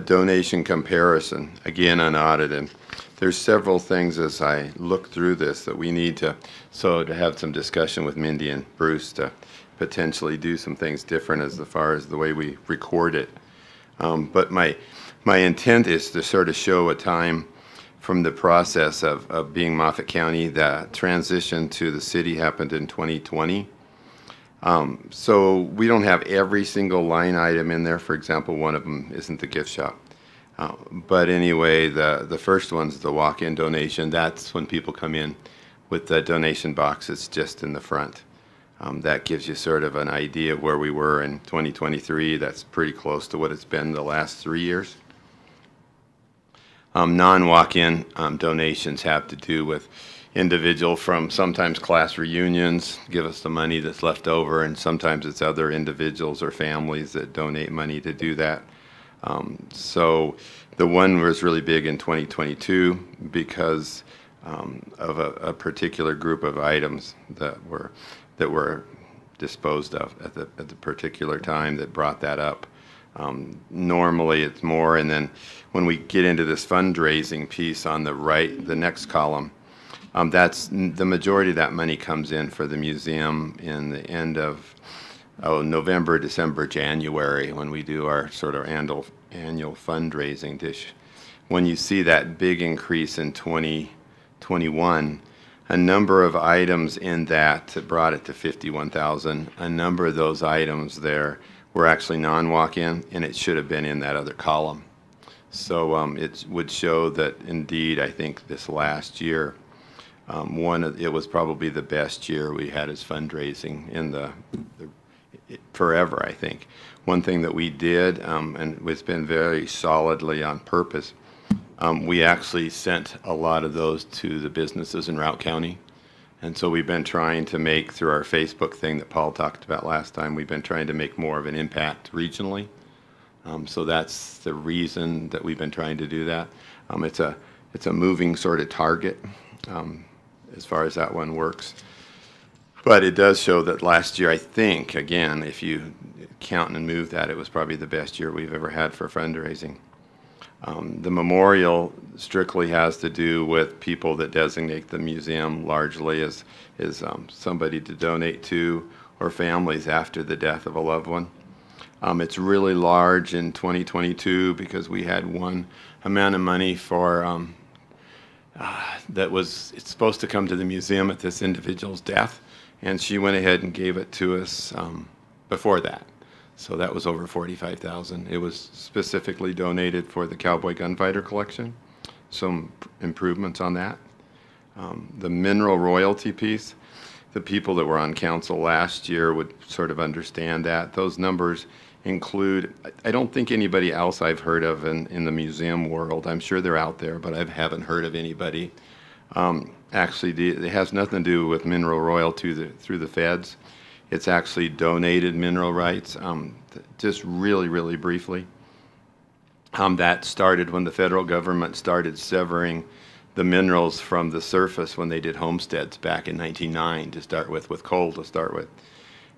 donation comparison, again unaudited. There's several things as I look through this that we need to have some discussion with Mindy and Bruce to potentially do some things different as far as the way we record it. But my intent is to sort of show a time from the process of being Moffat County. The transition to the city happened in 2020. So we don't have every single line item in there. For example, one of them isn't the gift shop. But anyway, the first one's the walk-in donation. That's when people come in with the donation box. It's just in the front. That gives you sort of an idea of where we were in 2023. That's pretty close to what it's been the last 3 years. Non-walk-in donations have to do with individual from sometimes class reunions, give us the money that's left over, and sometimes it's other individuals or families that donate money to do that. So the one was really big in 2022 because of a particular group of items that were disposed of at the particular time that brought that up. Normally it's more, and then when we get into this fundraising piece on the right, the next column, that's the majority of that money comes in for the museum in the end of November, December, January, when we do our sort of annual fundraising dish. When you see that big increase in 2021, a number of items in that brought it to 51,000. A number of those items there were actually non-walk-in, and it should have been in that other column. So it would show that indeed, I think this last year, it was probably the best year we had as fundraising in forever, I think. One thing that we did, and it's been very solidly on purpose, we actually sent a lot of those to the businesses in Routt County. And so we've been trying to make, through our Facebook thing that Paul talked about last time, we've been trying to make more of an impact regionally. So that's the reason that we've been trying to do that. It's a moving sort of target as far as that one works. But it does show that last year, I think, again, if you count and move that, it was probably the best year we've ever had for fundraising. The memorial strictly has to do with people that designate the museum largely as somebody to donate to or families after the death of a loved one. It's really large in 2022 because we had one amount of money for it's supposed to come to the museum at this individual's death, and she went ahead and gave it to us before that. So that was over $45,000. It was specifically donated for the Cowboy Gunfighter collection. Some improvements on that. The mineral royalty piece, the people that were on council last year would sort of understand that. Those numbers include, I don't think anybody else I've heard of in the museum world. I'm sure they're out there, but I haven't heard of anybody. Actually, it has nothing to do with mineral royalty through the feds. It's actually donated mineral rights. Just really, really briefly, that started when the federal government started severing the minerals from the surface when they did homesteads back in 1909 to start with coal to start with.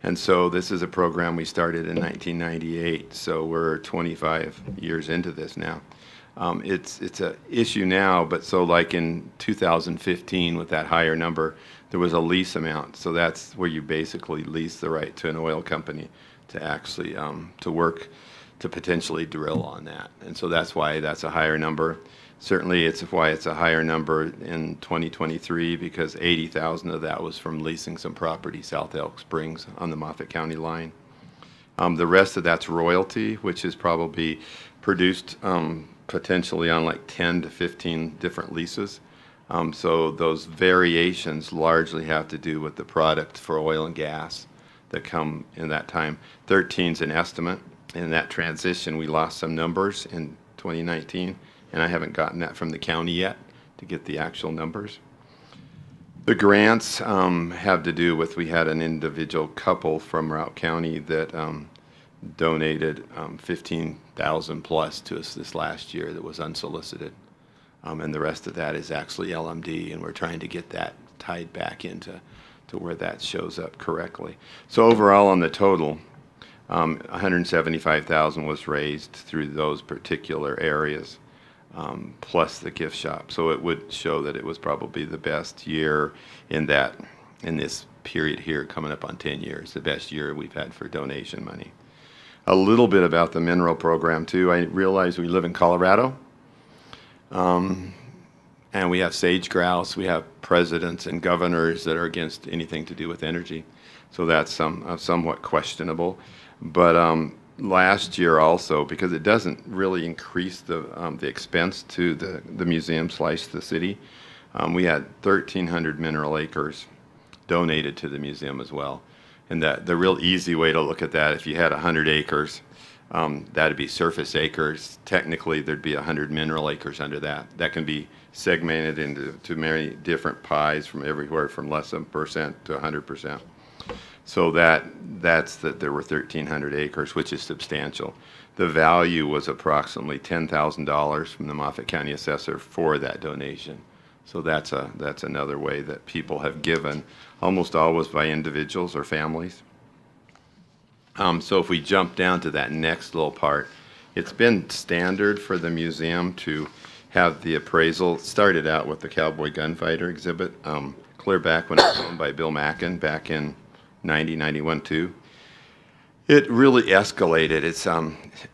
And so this is a program we started in 1998, so we're 25 years into this now. It's an issue now, but so like in 2015 with that higher number, there was a lease amount. So that's where you basically lease the right to an oil company to actually to work to potentially drill on that. And so that's why that's a higher number. Certainly it's why it's a higher number in 2023 because 80,000 of that was from leasing some property South Elk Springs on the Moffat County line. The rest of that's royalty, which is probably produced potentially on like 10 to 15 different leases. So those variations largely have to do with the product for oil and gas that come in that time. 13 is an estimate. In that transition, we lost some numbers in 2019, and I haven't gotten that from the county yet to get the actual numbers. The grants have to do with, we had an individual couple from Routt County that donated 15,000 plus to us this last year that was unsolicited. And the rest of that is actually LMD, and we're trying to get that tied back into where that shows up correctly. So overall on the total, 175,000 was raised through those particular areas, plus the gift shop. So it would show that it was probably the best year in this period here, coming up on 10 years, the best year we've had for donation money. A little bit about the mineral program too. I realize we live in Colorado, and we have sage grouse, we have presidents and governors that are against anything to do with energy. So that's somewhat questionable. But last year also, because it doesn't really increase the expense to the museum / the city, we had 1,300 mineral acres donated to the museum as well. And that the real easy way to look at that, if you had 100 acres, that'd be surface acres. Technically, there'd be 100 mineral acres under that. That can be segmented into many different pies from everywhere from less than % to 100%. So that's that there were 1,300 acres, which is substantial. The value was approximately $10,000 from the Moffat County Assessor for that donation. So that's another way that people have given, almost always by individuals or families. So if we jump down to that next little part, it's been standard for the museum to have the appraisal. It started out with the Cowboy Gunfighter exhibit, clear back when it was owned by Bill Mackin back in 90, 91, 2. It really escalated. It's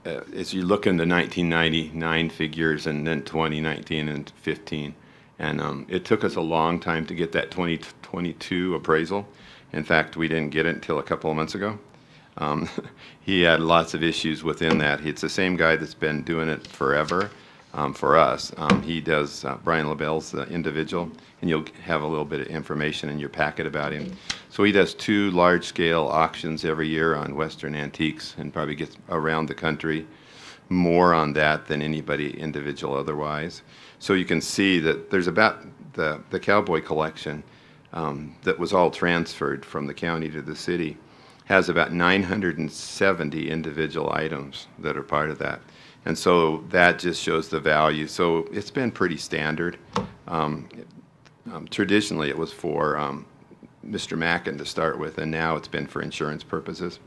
as you look into 1999 figures and then 2019 and 15, and it took us a long time to get that 2022 appraisal. In fact, we didn't get it until a couple of months ago. He had lots of issues within that. It's the same guy that's been doing it forever for us. He does Brian LaBelle's individual, and you'll have a little bit of information in your packet about him. So he does 2 large-scale auctions every year on Western antiques and probably gets around the country more on that than anybody individual otherwise. So you can see that there's about the cowboy collection that was all transferred from the county to the city has about 970 individual items that are part of that. And so that just shows the value. So it's been pretty standard. Traditionally, it was for Mr. Mackin to start with, and now it's been for insurance purposes.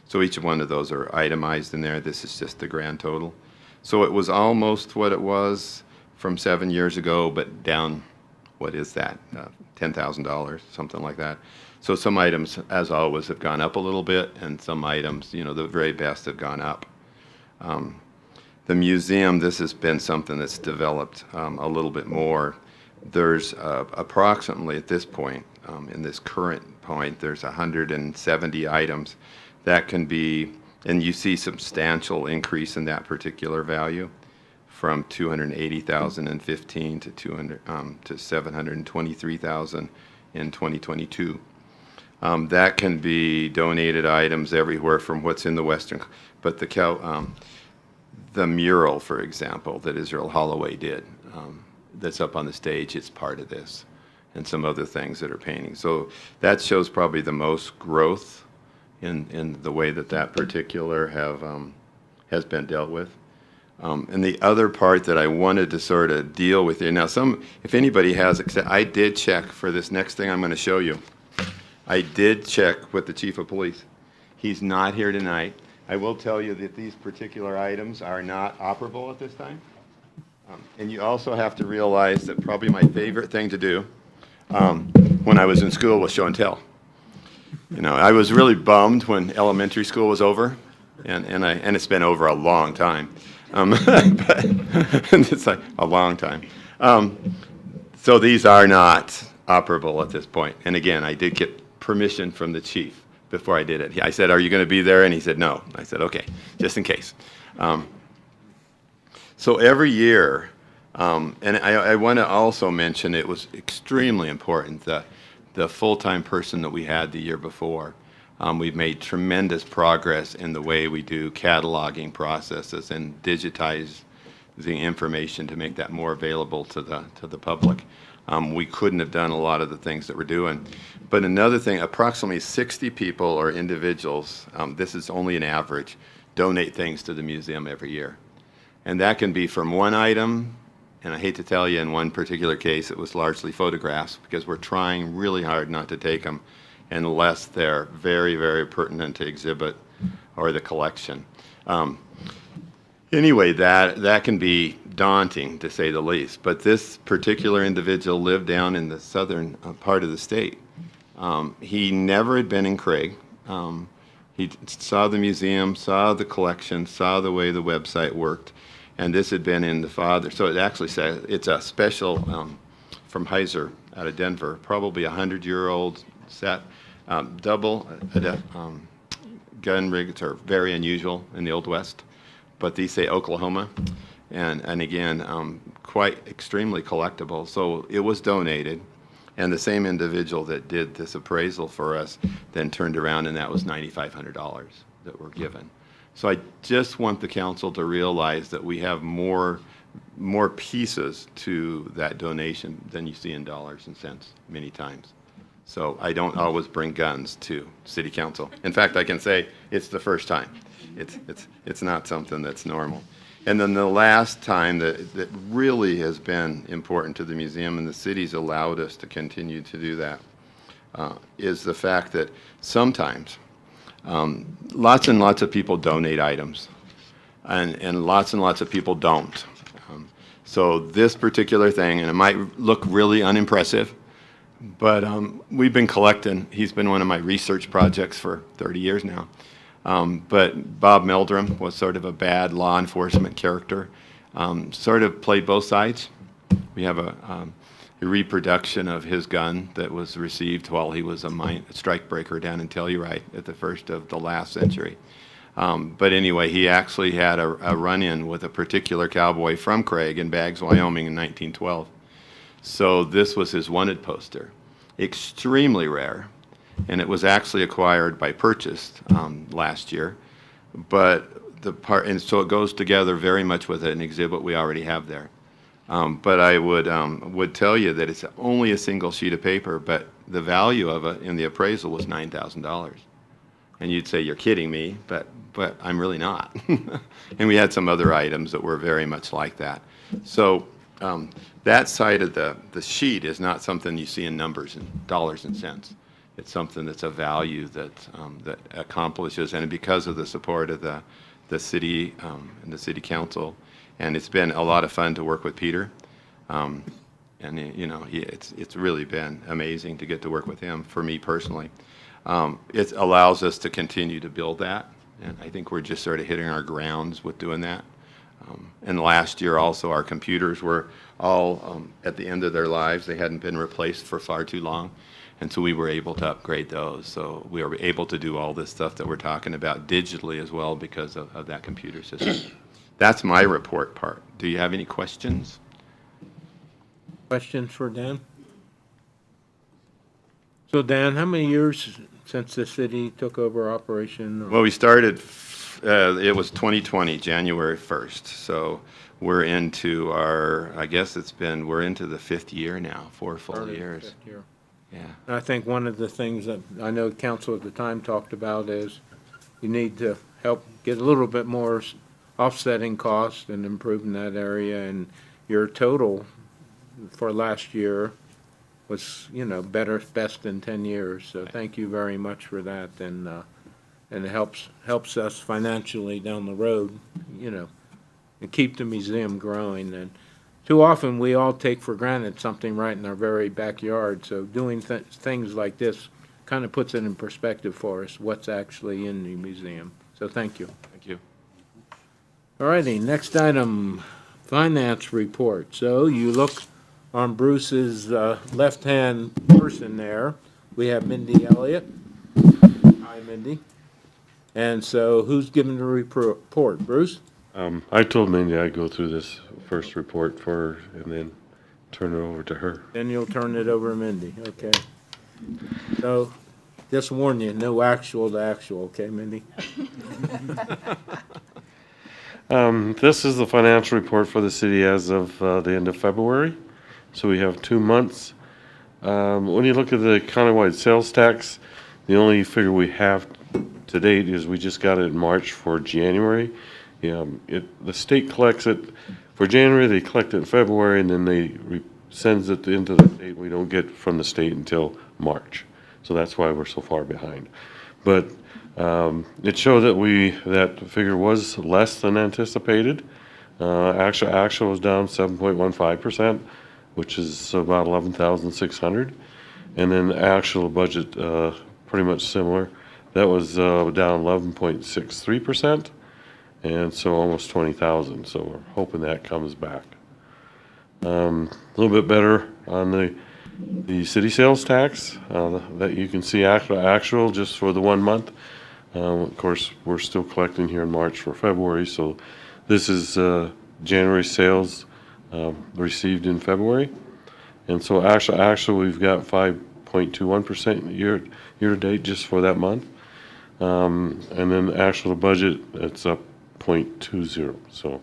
So each one of those are itemized in there. This is just the grand total. So it was almost what it was from 7 years ago, but down, what is that, $10,000, something like that. So some items, as always, have gone up a little bit, and some items, the very best have gone up. The museum, this has been something that's developed a little bit more. There's approximately at this point, in this current point, there's 170 items that can be, and you see substantial increase in that particular value from 280,000 in 15 to 723,000 in 2022. That can be donated items everywhere from what's in the Western, but the mural, for example, that Israel Holloway did, that's up on the stage, it's part of this, and some other things that are painting. So that shows probably the most growth in the way that particular has been dealt with. And the other part that I wanted to sort of deal with here, now if anybody has, I did check for this next thing I'm going to show you. I did check with the chief of police. He's not here tonight. I will tell you that these particular items are not operable at this time. And you also have to realize that probably my favorite thing to do when I was in school was show and tell. I was really bummed when elementary school was over, and it's been over a long time. But it's like a long time. So these are not operable at this point. And again, I did get permission from the chief before I did it. I said, "Are you going to be there?" And he said, "No." I said, "Okay, just in case." So every year, and I want to also mention it was extremely important, the full-time person that we had the year before. We've made tremendous progress in the way we do cataloging processes and digitize the information to make that more available to the public. We couldn't have done a lot of the things that we're doing. But another thing, approximately 60 people or individuals, this is only an average, donate things to the museum every year. And that can be from one item, and I hate to tell you, in one particular case, it was largely photographs, because we're trying really hard not to take them unless they're very, very pertinent to exhibit or the collection. Anyway, that can be daunting, to say the least. But this particular individual lived down in the southern part of the state. He never had been in Craig. He saw the museum, saw the collection, saw the way the website worked, and this had been in the father. So it actually says it's a special from Heiser out of Denver, probably a 100-year-old set, double gun rigs are very unusual in the Old West, but these say Oklahoma, and again, quite extremely collectible. So it was donated, and the same individual that did this appraisal for us then turned around, and that was $9,500 that were given. So I just want the council to realize that we have more pieces to that donation than you see in dollars and cents many times. So I don't always bring guns to city council. In fact, I can say it's the first time. It's not something that's normal. And then the last time that really has been important to the museum, and the city's allowed us to continue to do that, is the fact that sometimes lots and lots of people donate items, and lots of people don't. So this particular thing, and it might look really unimpressive, but we've been collecting. He's been one of my research projects for 30 years now. But Bob Meldrum was sort of a bad law enforcement character, sort of played both sides. We have a reproduction of his gun that was received while he was a strikebreaker down in Telluride at the first of the last century. But anyway, he actually had a run-in with a particular cowboy from Craig in Baggs, Wyoming in 1912. So this was his wanted poster. Extremely rare. And it was actually acquired by purchase last year. But and so it goes together very much with an exhibit we already have there. But I would tell you that it's only a single sheet of paper, but the value of it in the appraisal was $9,000. And you'd say, "You're kidding me," but I'm really not. And we had some other items that were very much like that. So that side of the sheet is not something you see in numbers and dollars and cents. It's something that's a value that accomplishes, and because of the support of the city and the city council, and it's been a lot of fun to work with Peter, and it's really been amazing to get to work with him. For me personally, it allows us to continue to build that, and I think we're just sort of hitting our grounds with doing that. And last year also, our computers were all at the end of their lives. They hadn't been replaced for far too long. And so we were able to upgrade those. So we were able to do all this stuff that we're talking about digitally as well because of that computer system. That's my report part. Do you have any questions? Questions for Dan? So Dan, how many years since the city took over operation? Well, we started, it was 2020, January 1st. So we're into we're into the 5th year now, 4 full years. Fifth year. Yeah. I think one of the things that I know council at the time talked about is you need to help get a little bit more offsetting costs and improving that area. And your total for last year was, best in 10 years. So thank you very much for that. And it helps us financially down the road, and keep the museum growing. And too often, we all take for granted something right in our very backyard, so doing things like this kind of puts it in perspective for us, what's actually in the museum. So thank you. Thank you. All righty, next item, finance report. So you look on Bruce's left-hand person there. We have Mindy Elliott. Hi, Mindy. And so who's giving the report? Bruce? I told Mindy I'd go through this first report for her and then turn it over to her. Then you'll turn it over to Mindy, okay? So, just warn you, no actual to actual, okay, Mindy? This is the financial report for the city as of the end of February. So we have 2 months. When you look at the countywide sales tax, the only figure we have to date is we just got it in March for January. The state collects it for January, they collect it in February, and then they sends it into the state. We don't get from the state until March. So that's why we're so far behind. But it showed that that figure was less than anticipated. Actual was down 7.15%, which is about 11,600. And then the actual budget, pretty much similar. That was down 11.63%, and so almost 20,000. So we're hoping that comes back. A little bit better on the city sales tax that you can see actual just for the 1 month. Of course, we're still collecting here in March for February, so this is January sales received in February. And so actual we've got 5.21% year to date just for that month. And then actual budget, it's up 0.20. So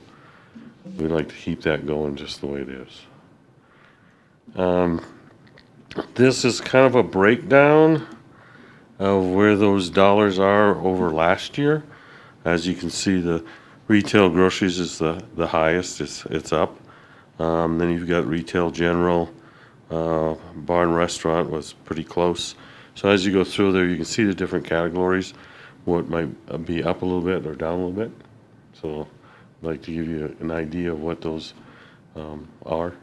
we'd like to keep that going just the way it is. This is kind of a breakdown of where those dollars are over last year. As you can see, the retail groceries is the highest. It's up. Then you've got retail general, bar and restaurant was pretty close. So as you go through there, you can see the different categories, what might be up a little bit or down a little bit. So I'd like to give you an idea of what those are.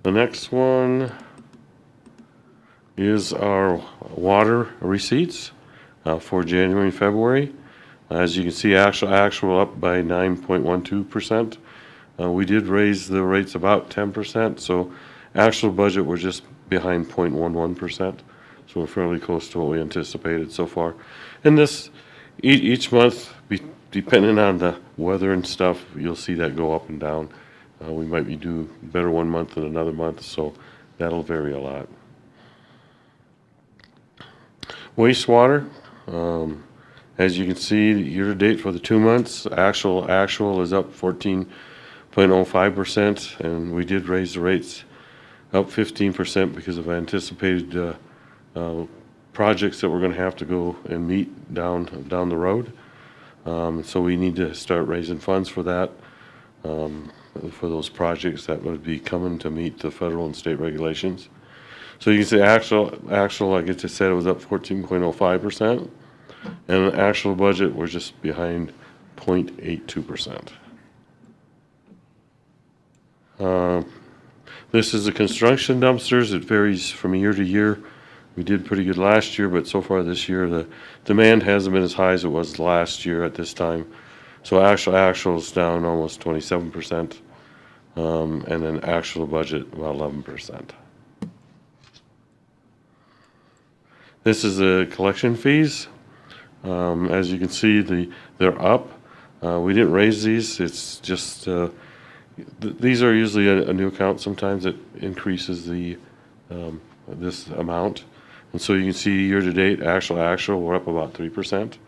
The next one is our water receipts for January and February. As you can see, actual up by 9.12%. We did raise the rates about 10%, so actual budget we're just behind 0.11%. So we're fairly close to what we anticipated so far. And this, each month, depending on the weather and stuff, you'll see that go up and down. We might be do better 1 month than another month, so that'll vary a lot. Wastewater, as you can see, year to date for the 2 months, actual is up 14.05%, and we did raise the rates up 15% because of anticipated projects that we're going to have to go and meet down the road. So we need to start raising funds for that, for those projects that would be coming to meet the federal and state regulations. So you can see actual, like I just said, it was up 14.05%, and the actual budget we're just behind 0.82%. This is the construction dumpsters. It varies from year to year. We did pretty good last year, but so far this year the demand hasn't been as high as it was last year at this time. So actual is down almost 27%, and then actual budget about 11%. This is the collection fees. As you can see, they're up. We didn't raise these. It's just these are usually a new account. Sometimes it increases the this amount, and so you can see year to date, actual we're up about 3%,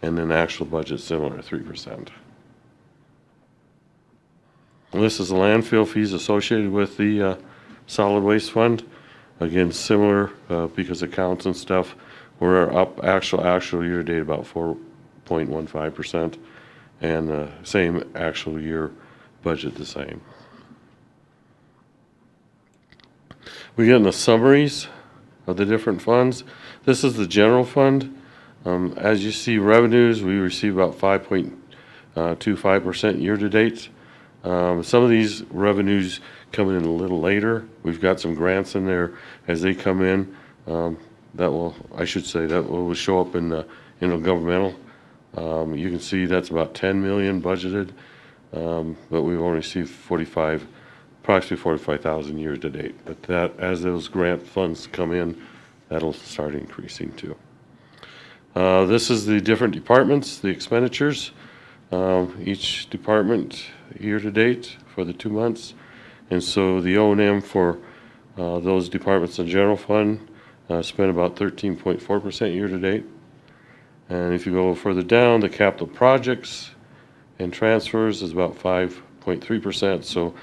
and then actual budget similar to 3%. And this is the landfill fees associated with the solid waste fund. Again, similar because accounts and stuff. We're up actual year to date about 4.15%, and same actual year budget the same. We get in the summaries of the different funds. This is the general fund. As you see, revenues, we receive about 5.25% year to date. Some of these revenues come in a little later. We've got some grants in there as they come in. That will show up in the governmental. You can see that's about 10 million budgeted, but we've only received approximately 45,000 year to date. But that, as those grant funds come in, that'll start increasing too. This is the different departments, the expenditures. Each department year-to-date for the 2 months. And so the O&M for those departments in general fund spent about 13.4% year-to-date. And if you go further down, the capital projects and transfers is about 5.3%. So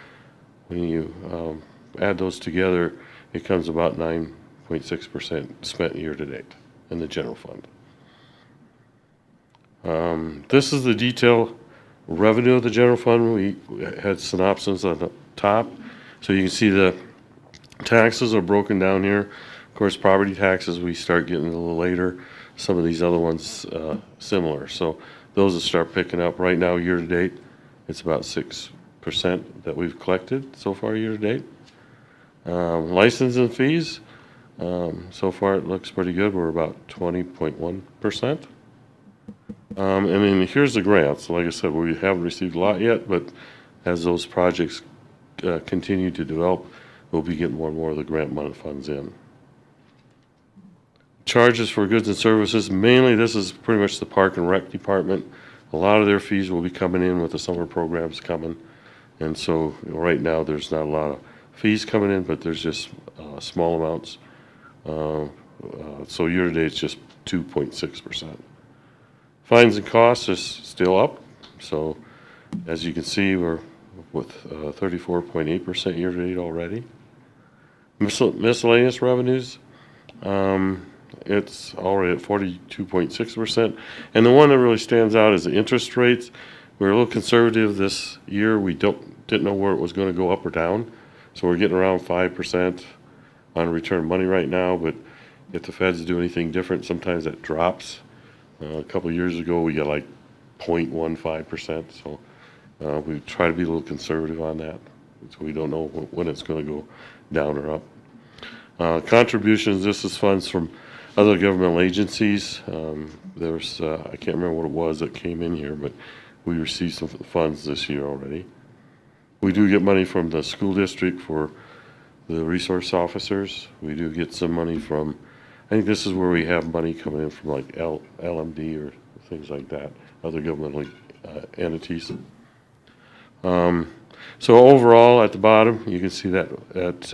when you add those together, it comes about 9.6% spent year-to-date in the general fund. This is the detailed revenue of the general fund. We had synopsis on the top. So you can see the taxes are broken down here. Of course, property taxes, we start getting a little later. Some of these other ones similar. So those will start picking up. Right now, year-to-date, it's about 6% that we've collected so far year-to-date. License and fees, so far it looks pretty good. We're about 20.1%. And then here's the grants. Like I said, we haven't received a lot yet, but as those projects continue to develop, we'll be getting more and more of the grant money funds in. Charges for goods and services, mainly this is pretty much the Park and Rec Department. A lot of their fees will be coming in with the summer programs coming. And so right now there's not a lot of fees coming in, but there's just small amounts. So year-to-date it's just 2.6%. Fines and costs is still up. So as you can see, we're with 34.8% year-to-date already. Miscellaneous revenues, it's already at 42.6%. And the one that really stands out is the interest rates. We're a little conservative this year. We didn't know where it was going to go up or down. So we're getting around 5% on return money right now. But if the feds do anything different, sometimes that drops. A couple of years ago, we got like 0.15%. So we try to be a little conservative on that. So we don't know when it's going to go down or up. Contributions, this is funds from other governmental agencies. There's, I can't remember what it was that came in here, but we received some funds this year already. We do get money from the school district for the resource officers. We do get some money from, I think this is where we have money coming in from like LMD or things like that, other governmental entities. So overall, at the bottom, you can see that at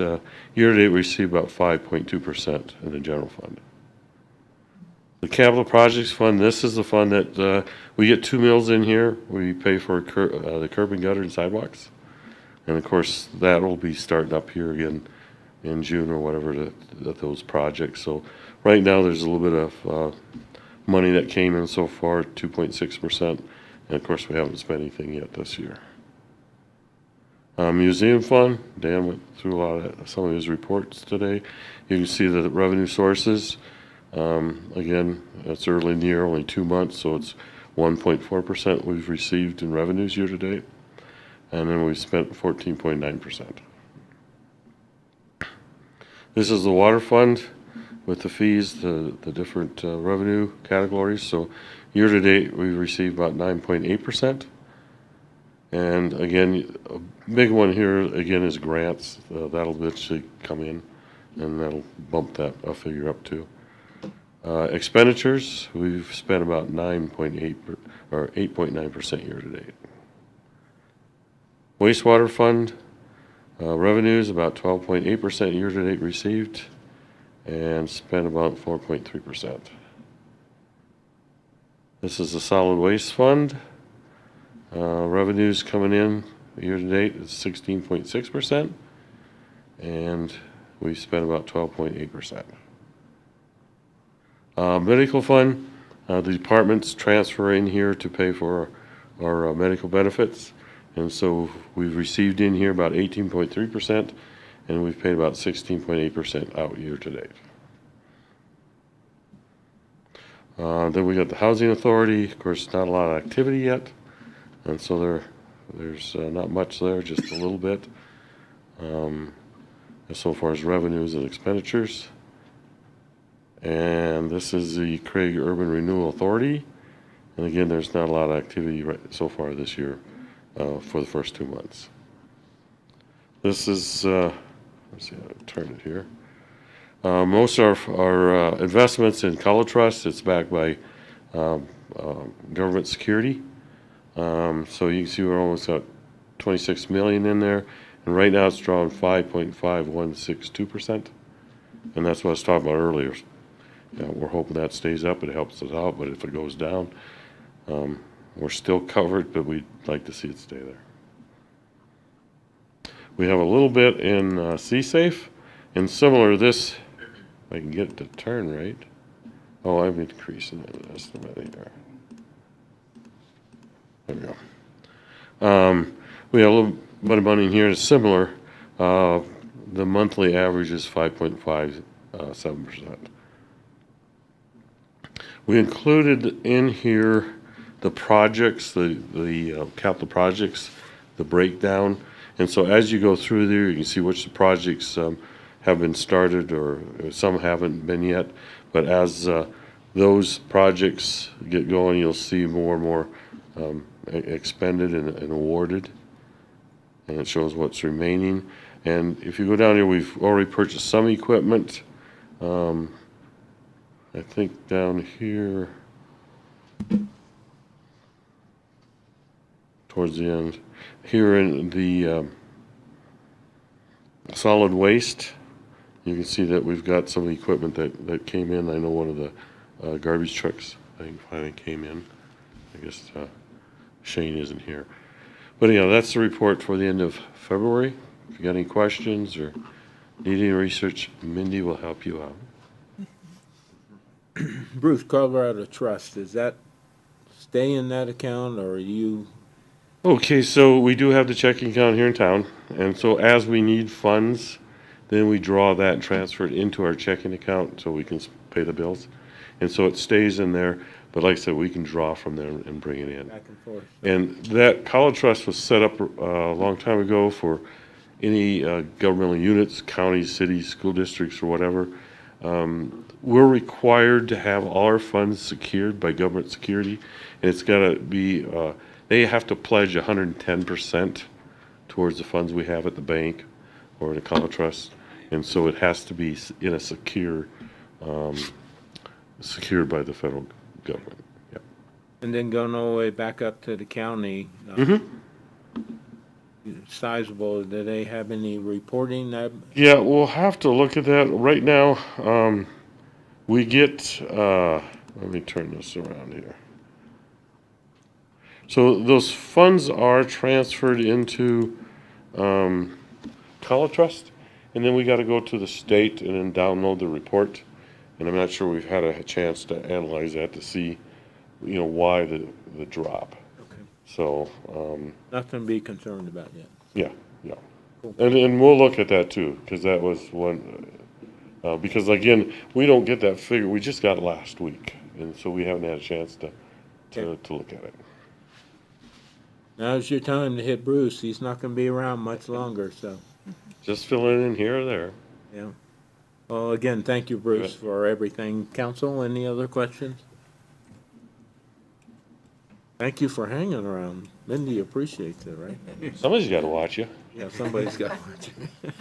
year-to-date, we receive about 5.2% in the general fund. The capital projects fund, this is the fund that we get 2 mills in here. We pay for the curb and gutter and sidewalks. And of course, that will be starting up here again in June or whatever, those projects. So right now, there's a little bit of money that came in so far, 2.6%. And of course, we haven't spent anything yet this year. Museum fund, Dan went through some of his reports today. You can see the revenue sources. Again, it's early in the year, only 2 months, so it's 1.4% we've received in revenues year to date. And then we've spent 14.9%. This is the water fund with the fees, the different revenue categories. So year to date, we've received about 9.8%. And again, a big one here, again, is grants. That'll eventually come in, and that'll bump that figure up too. Expenditures, we've spent about 9.8 or 8.9% year to date. Wastewater fund, revenues about 12.8% year to date received, and spent about 4.3%. This is the solid waste fund. Revenues coming in year to date is 16.6%, and we spent about 12.8%. Medical fund, the departments transfer in here to pay for our medical benefits, and so we've received in here about 18.3%, and we've paid about 16.8% out year to date. Then we got the housing authority. Of course, not a lot of activity yet. And so there's not much there, just a little bit, as so far as revenues and expenditures. And this is the Craig Urban Renewal Authority. And again, there's not a lot of activity so far this year for the first 2 months. This is, let's see how to turn it here. Most of our investments in Color Trust, it's backed by government security. So you can see we're almost at 26 million in there, and right now it's drawing 5.5162%, and that's what I was talking about earlier. We're hoping that stays up, it helps us out, but if it goes down, we're still covered, but we'd like to see it stay there. We have a little bit in CSAFE, and similar to this, if I can get it to turn right. Oh, I'm increasing that estimate here. There we go. We have a little bit of money in here that's similar. The monthly average is 5.57%. We included in here the projects, the capital projects, the breakdown. And so as you go through there, you can see which the projects have been started or some haven't been yet. But as those projects get going, you'll see more and more expended and awarded. And it shows what's remaining. And if you go down here, we've already purchased some equipment. I think down here, towards the end, here in the solid waste, you can see that we've got some equipment that came in. I know one of the garbage trucks, I think, finally came in. I guess Shane isn't here. But anyhow, that's the report for the end of February. If you got any questions or need any research, Mindy will help you out. Bruce, Colorado Trust, does that stay in that account, or are you? Okay, so we do have the checking account here in town, and so as we need funds, then we draw that and transfer it into our checking account so we can pay the bills. And so it stays in there, but like I said, we can draw from there and bring it in. Back and forth. And that College Trust was set up a long time ago for any governmental units, counties, cities, school districts, or whatever. We're required to have all our funds secured by government security, and it's got to be, they have to pledge 110% towards the funds we have at the bank or in a College Trust, and so it has to be in a secure, secured by the federal government. Yep. And then going all the way back up to the county. Sizable, do they have any reporting that? Yeah, we'll have to look at that. Right now, we get, let me turn this around here. So those funds are transferred into College Trust, and then we got to go to the state and then download the report. And I'm not sure we've had a chance to analyze that to see, why the drop. Okay. So, Nothing to be concerned about yet. yeah. And we'll look at that too, because that was one, because again, we don't get that figure, we just got it last week, and so we haven't had a chance to look at it. Now's your time to hit Bruce. He's not gonna be around much longer, so, Just filling in here or there. yeah. Well, again, thank you, Bruce, Good. for everything. Council, any other questions? Thank you for hanging around. Mindy appreciates it, right? Somebody's got to watch you. Yeah, somebody's got to watch it.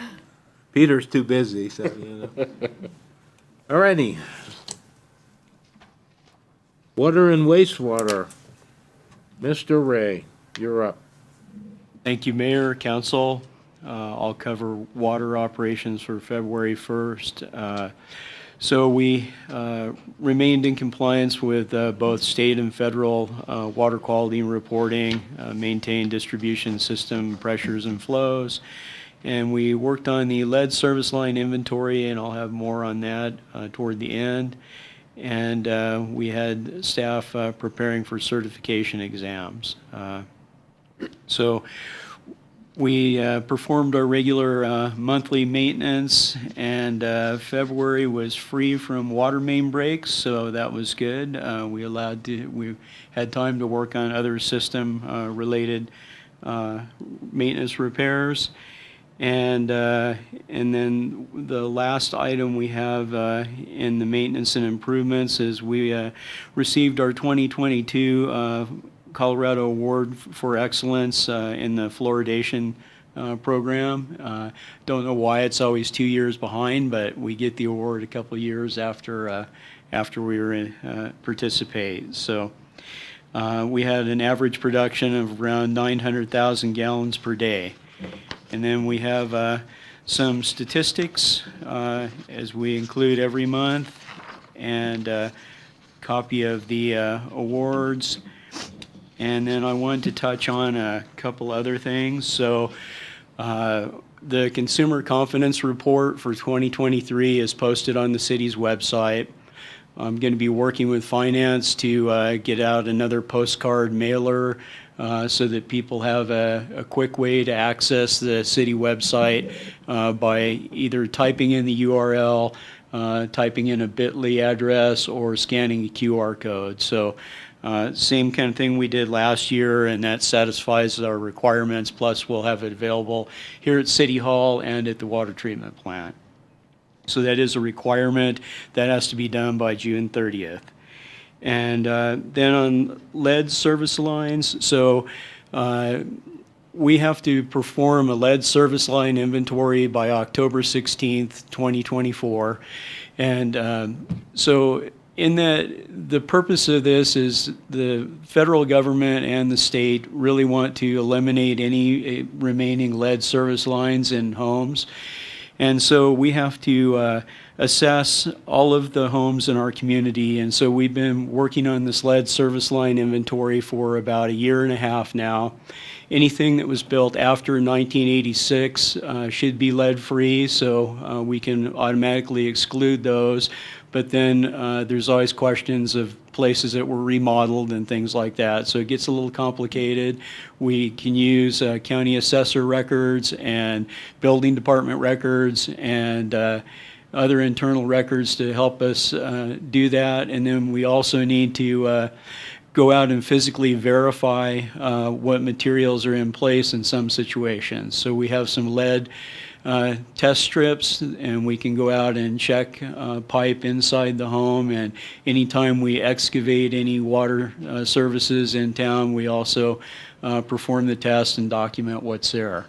Peter's too busy, so, All righty. Water and wastewater. Mr. Ray, you're up. Thank you, Mayor, Council. I'll cover water operations for February 1st. So we remained in compliance with both state and federal water quality reporting, maintained distribution system pressures and flows, and we worked on the lead service line inventory, and I'll have more on that toward the end. And we had staff preparing for certification exams. So we performed our regular monthly maintenance, and February was free from water main breaks, so that was good. We had time to work on other system related maintenance repairs. And then the last item we have in the maintenance and improvements is we received our 2022 Colorado Award for Excellence in the fluoridation program. Don't know why it's always 2 years behind, but we get the award a couple of years after we were in, participate. So we had an average production of around 900,000 gallons per day. And then we have some statistics as we include every month, and a copy of the awards. And then I wanted to touch on a couple other things. So the Consumer Confidence Report for 2023 is posted on the city's website. I'm going to be working with finance to get out another postcard mailer so that people have a quick way to access the city website by either typing in the URL, typing in a bit.ly address, or scanning a QR code. So same kind of thing we did last year, and that satisfies our requirements. Plus, we'll have it available here at City Hall and at the water treatment plant. So that is a requirement that has to be done by June 30th. And then on lead service lines, so we have to perform a lead service line inventory by October 16th, 2024. And so in that, the purpose of this is the federal government and the state really want to eliminate any remaining lead service lines in homes. And so we have to assess all of the homes in our community. And so we've been working on this lead service line inventory for about 1.5 years now. Anything that was built after 1986 should be lead-free, so we can automatically exclude those. But then there's always questions of places that were remodeled and things like that. So it gets a little complicated. We can use county assessor records and building department records and other internal records to help us do that. And then we also need to go out and physically verify what materials are in place in some situations. So we have some lead test strips, and we can go out and check pipe inside the home. And anytime we excavate any water services in town, we also perform the test and document what's there.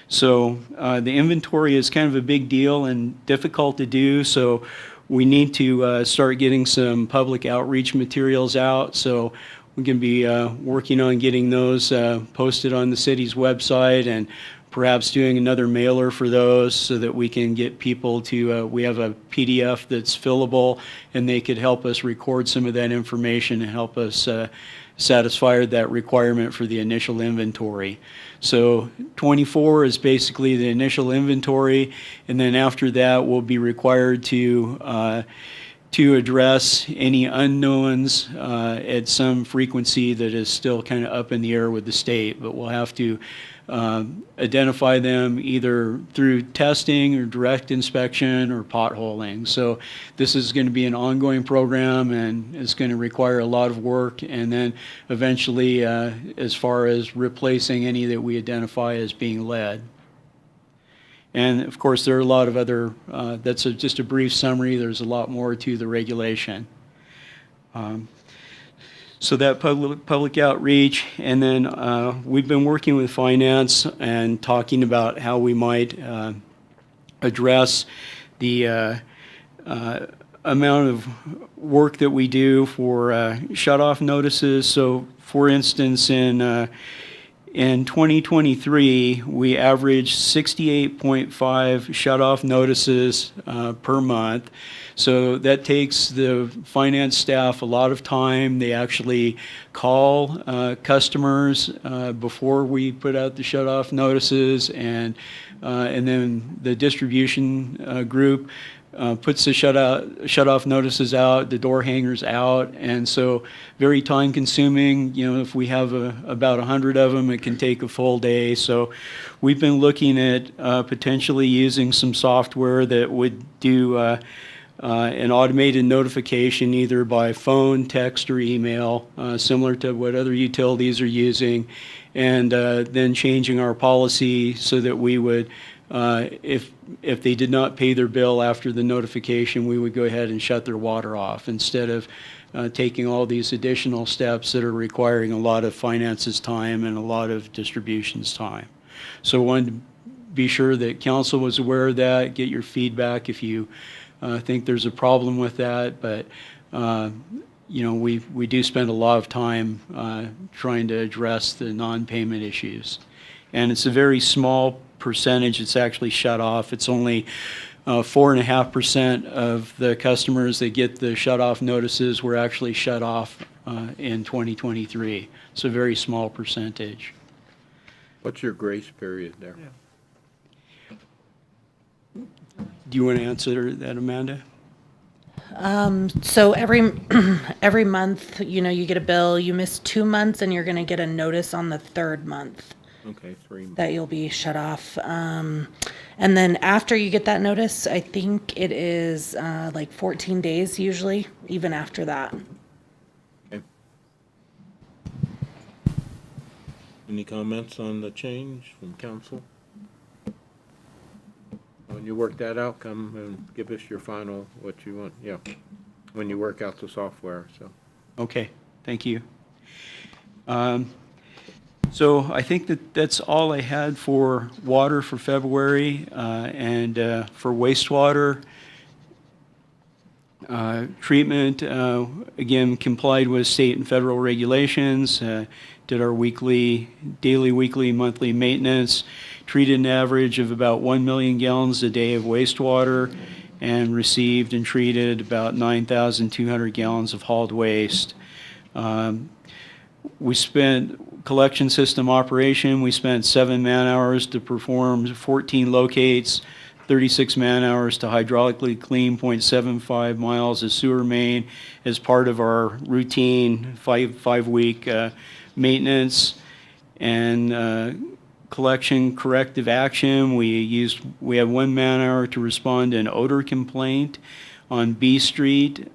So the inventory is kind of a big deal and difficult to do. So we need to start getting some public outreach materials out. So we're going to be working on getting those posted on the city's website, and perhaps doing another mailer for those so that we can get people to, we have a PDF that's fillable, and they could help us record some of that information and help us satisfy that requirement for the initial inventory. So 24 is basically the initial inventory, and then after that we'll be required to address any unknowns at some frequency that is still kind of up in the air with the state, but we'll have to identify them either through testing or direct inspection or potholing. So this is going to be an ongoing program, and it's going to require a lot of work. And then eventually, as far as replacing any that we identify as being lead. And of course, there are a lot of other, that's just a brief summary. There's a lot more to the regulation. So that public outreach, and then we've been working with finance and talking about how we might address the amount of work that we do for shut-off notices. So for instance, in 2023, we averaged 68.5 shut-off notices per month. So that takes the finance staff a lot of time. They actually call customers before we put out the shut-off notices, and then the distribution group puts the shut-off notices out, the door hangers out, and so very time-consuming. You know, if we have about 100 of them, it can take a full day. So we've been looking at potentially using some software that would do an automated notification either by phone, text, or email, similar to what other utilities are using, and then changing our policy so that we would, if they did not pay their bill after the notification, we would go ahead and shut their water off instead of taking all these additional steps that are requiring a lot of finances time and a lot of distributions time. So I wanted to be sure that council was aware of that, get your feedback if you think there's a problem with that. But, we do spend a lot of time trying to address the non-payment issues. And it's a very small percentage that's actually shut off. It's only 4.5% of the customers that get the shut-off notices were actually shut off in 2023. It's a very small percentage. What's your grace period there? Do you want to answer that, Amanda? So every month, you get a bill, you miss 2 months, and you're going to get a notice on the third month Okay, 3 months. that you'll be shut off. And then after you get that notice, I think it is like 14 days usually, even after that. Okay. Any comments on the change from council? When you work that out, come and give us your final, what you want, yeah, when you work out the software, so. Okay, thank you. So I think that's all I had for water for February, and for wastewater treatment, again, complied with state and federal regulations, did our daily, weekly, monthly maintenance, treated an average of about 1 million gallons a day of wastewater, and received and treated about 9,200 gallons of hauled waste. We spent collection system operation, we spent 7 man-hours to perform 14 locates, 36 man-hours to hydraulically clean 0.75 miles of sewer main as part of our routine five-week maintenance. And collection corrective action, we had 1 man-hour to respond to an odor complaint on B Street.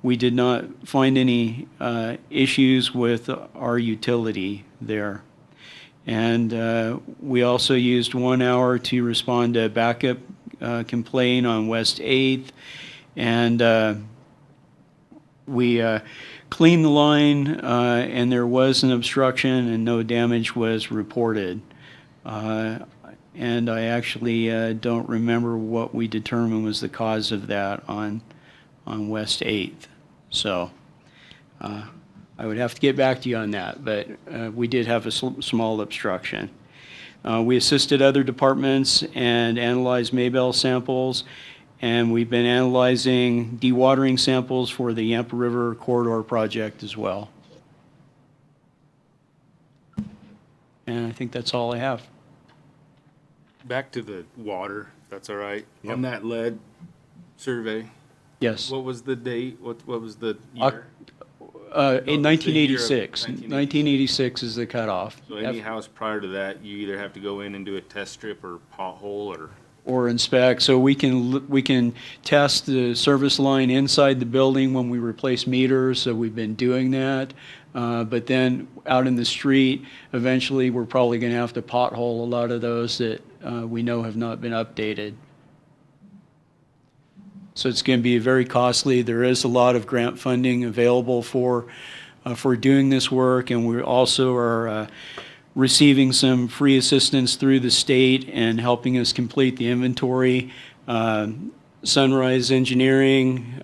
We did not find any issues with our utility there. And we also used 1 hour to respond to a backup complaint on West 8th. And we cleaned the line, and there was an obstruction and no damage was reported. And I actually don't remember what we determined was the cause of that on West 8th. So I would have to get back to you on that, but we did have a small obstruction. We assisted other departments and analyzed Maybell samples, and we've been analyzing dewatering samples for the Yampa River Corridor project as well. And I think that's all I have. Back to the water, if that's all right. On that lead survey, Yes. what was the date? What was the year? In The year 1986. of 1986 is the cutoff. So any house prior to that, you either have to go in and do a test strip or pothole Or inspect, so we can test the service line inside the building when we replace meters, so we've been doing that. But then out in the street, eventually, we're probably gonna have to pothole a lot of those that we know have not been updated. So it's gonna be very costly. There is a lot of grant funding available for doing this work, and we also are receiving some free assistance through the state and helping us complete the inventory. Sunrise Engineering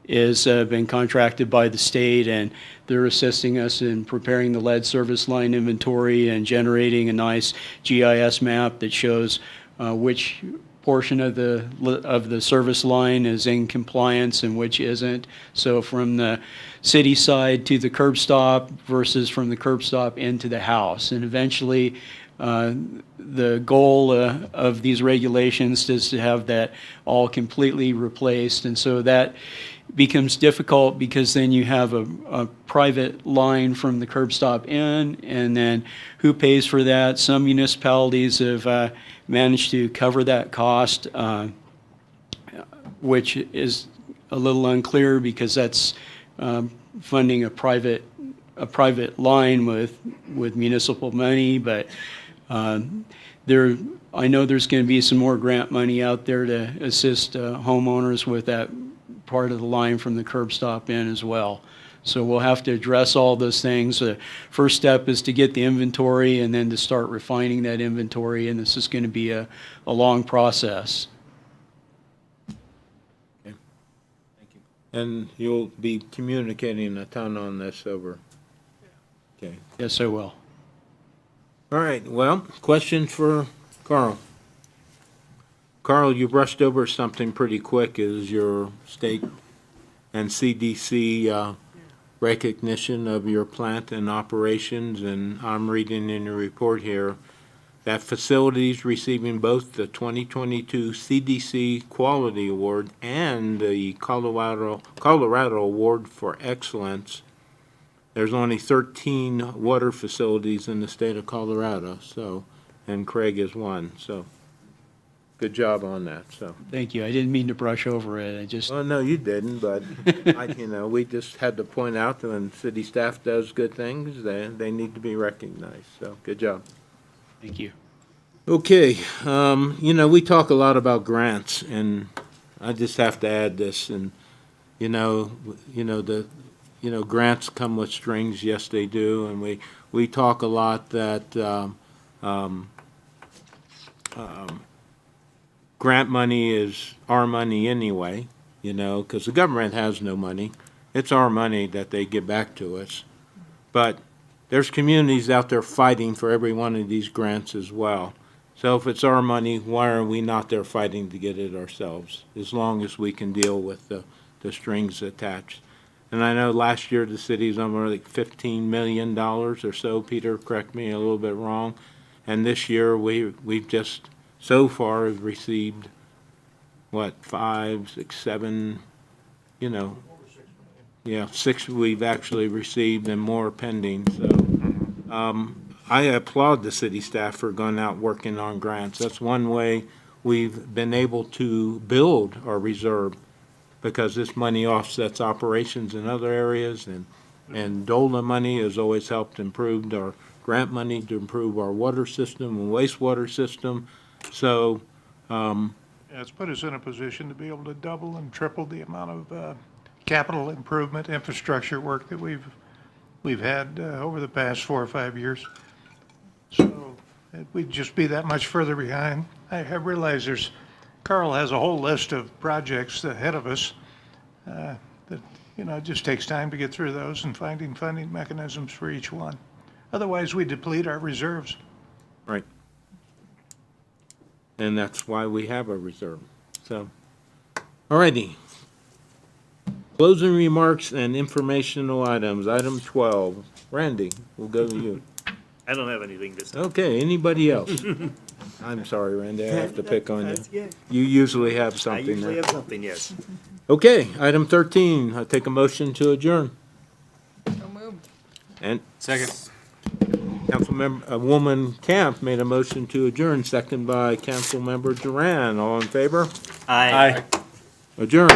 is been contracted by the state, and they're assisting us in preparing the lead service line inventory and generating a nice GIS map that shows which portion of the service line is in compliance and which isn't. So from the city side to the curb stop versus from the curb stop into the house. And eventually, the goal of these regulations is to have that all completely replaced. And so that becomes difficult because then you have a private line from the curb stop in, and then who pays for that? Some municipalities have managed to cover that cost, which is a little unclear because that's funding a private line with municipal money. But I know there's going to be some more grant money out there to assist homeowners with that part of the line from the curb stop in as well. So we'll have to address all those things. The first step is to get the inventory and then to start refining that inventory, and this is going to be a long process. And you'll be communicating a ton on this over. Okay. Yes, I will. All right, well, questions for Carl? Carl, you brushed over something pretty quick, is your state and CDC recognition of your plant and operations, and I'm reading in your report here that facilities receiving both the 2022 CDC Quality Award and the Colorado Award for Excellence. There's only 13 water facilities in the state of Colorado, so, and Craig is one, so good job on that, so. Thank you. I didn't mean to brush over it. I just, Well, no, you didn't, but, we just had to point out that when city staff does good things, they need to be recognized, so, good job. thank you. Okay, we talk a lot about grants, and I just have to add this, and, grants come with strings, yes, they do, and we talk a lot that, grant money is our money anyway, because the government has no money. It's our money that they give back to us. But there's communities out there fighting for every one of these grants as well. So if it's our money, why are we not there fighting to get it ourselves, as long as we can deal with the strings attached? And I know last year the city's on like $15 million or so, Peter, correct me a little bit wrong. And this year we've just so far have received, 5, 6, 7, 6 we've actually received and more pending, so. I applaud the city staff for going out working on grants. That's one way we've been able to build our reserve, because this money offsets operations in other areas, and DOLA money has always helped improve our grant money to improve our water system and wastewater system. So, It's put us in a position to be able to double and triple the amount of capital improvement infrastructure work that we've had over the past 4 or 5 years. So we'd just be that much further behind. I realize Carl has a whole list of projects ahead of us that, it just takes time to get through those and finding funding mechanisms for each one. Otherwise, we deplete our reserves. right. And that's why we have a reserve, so. All righty. Closing remarks and informational items, item 12. Randy, we'll go to you. I don't have anything this time. Okay, anybody else? I'm sorry, Randy, I have to pick on you. You usually have I something usually there. have something, yes. Okay, item 13, I take a motion to adjourn. So moved. And Second. Councilmember, Woman Camp made a motion to adjourn, second by Councilmember Duran. All in favor? Aye. Adjourn.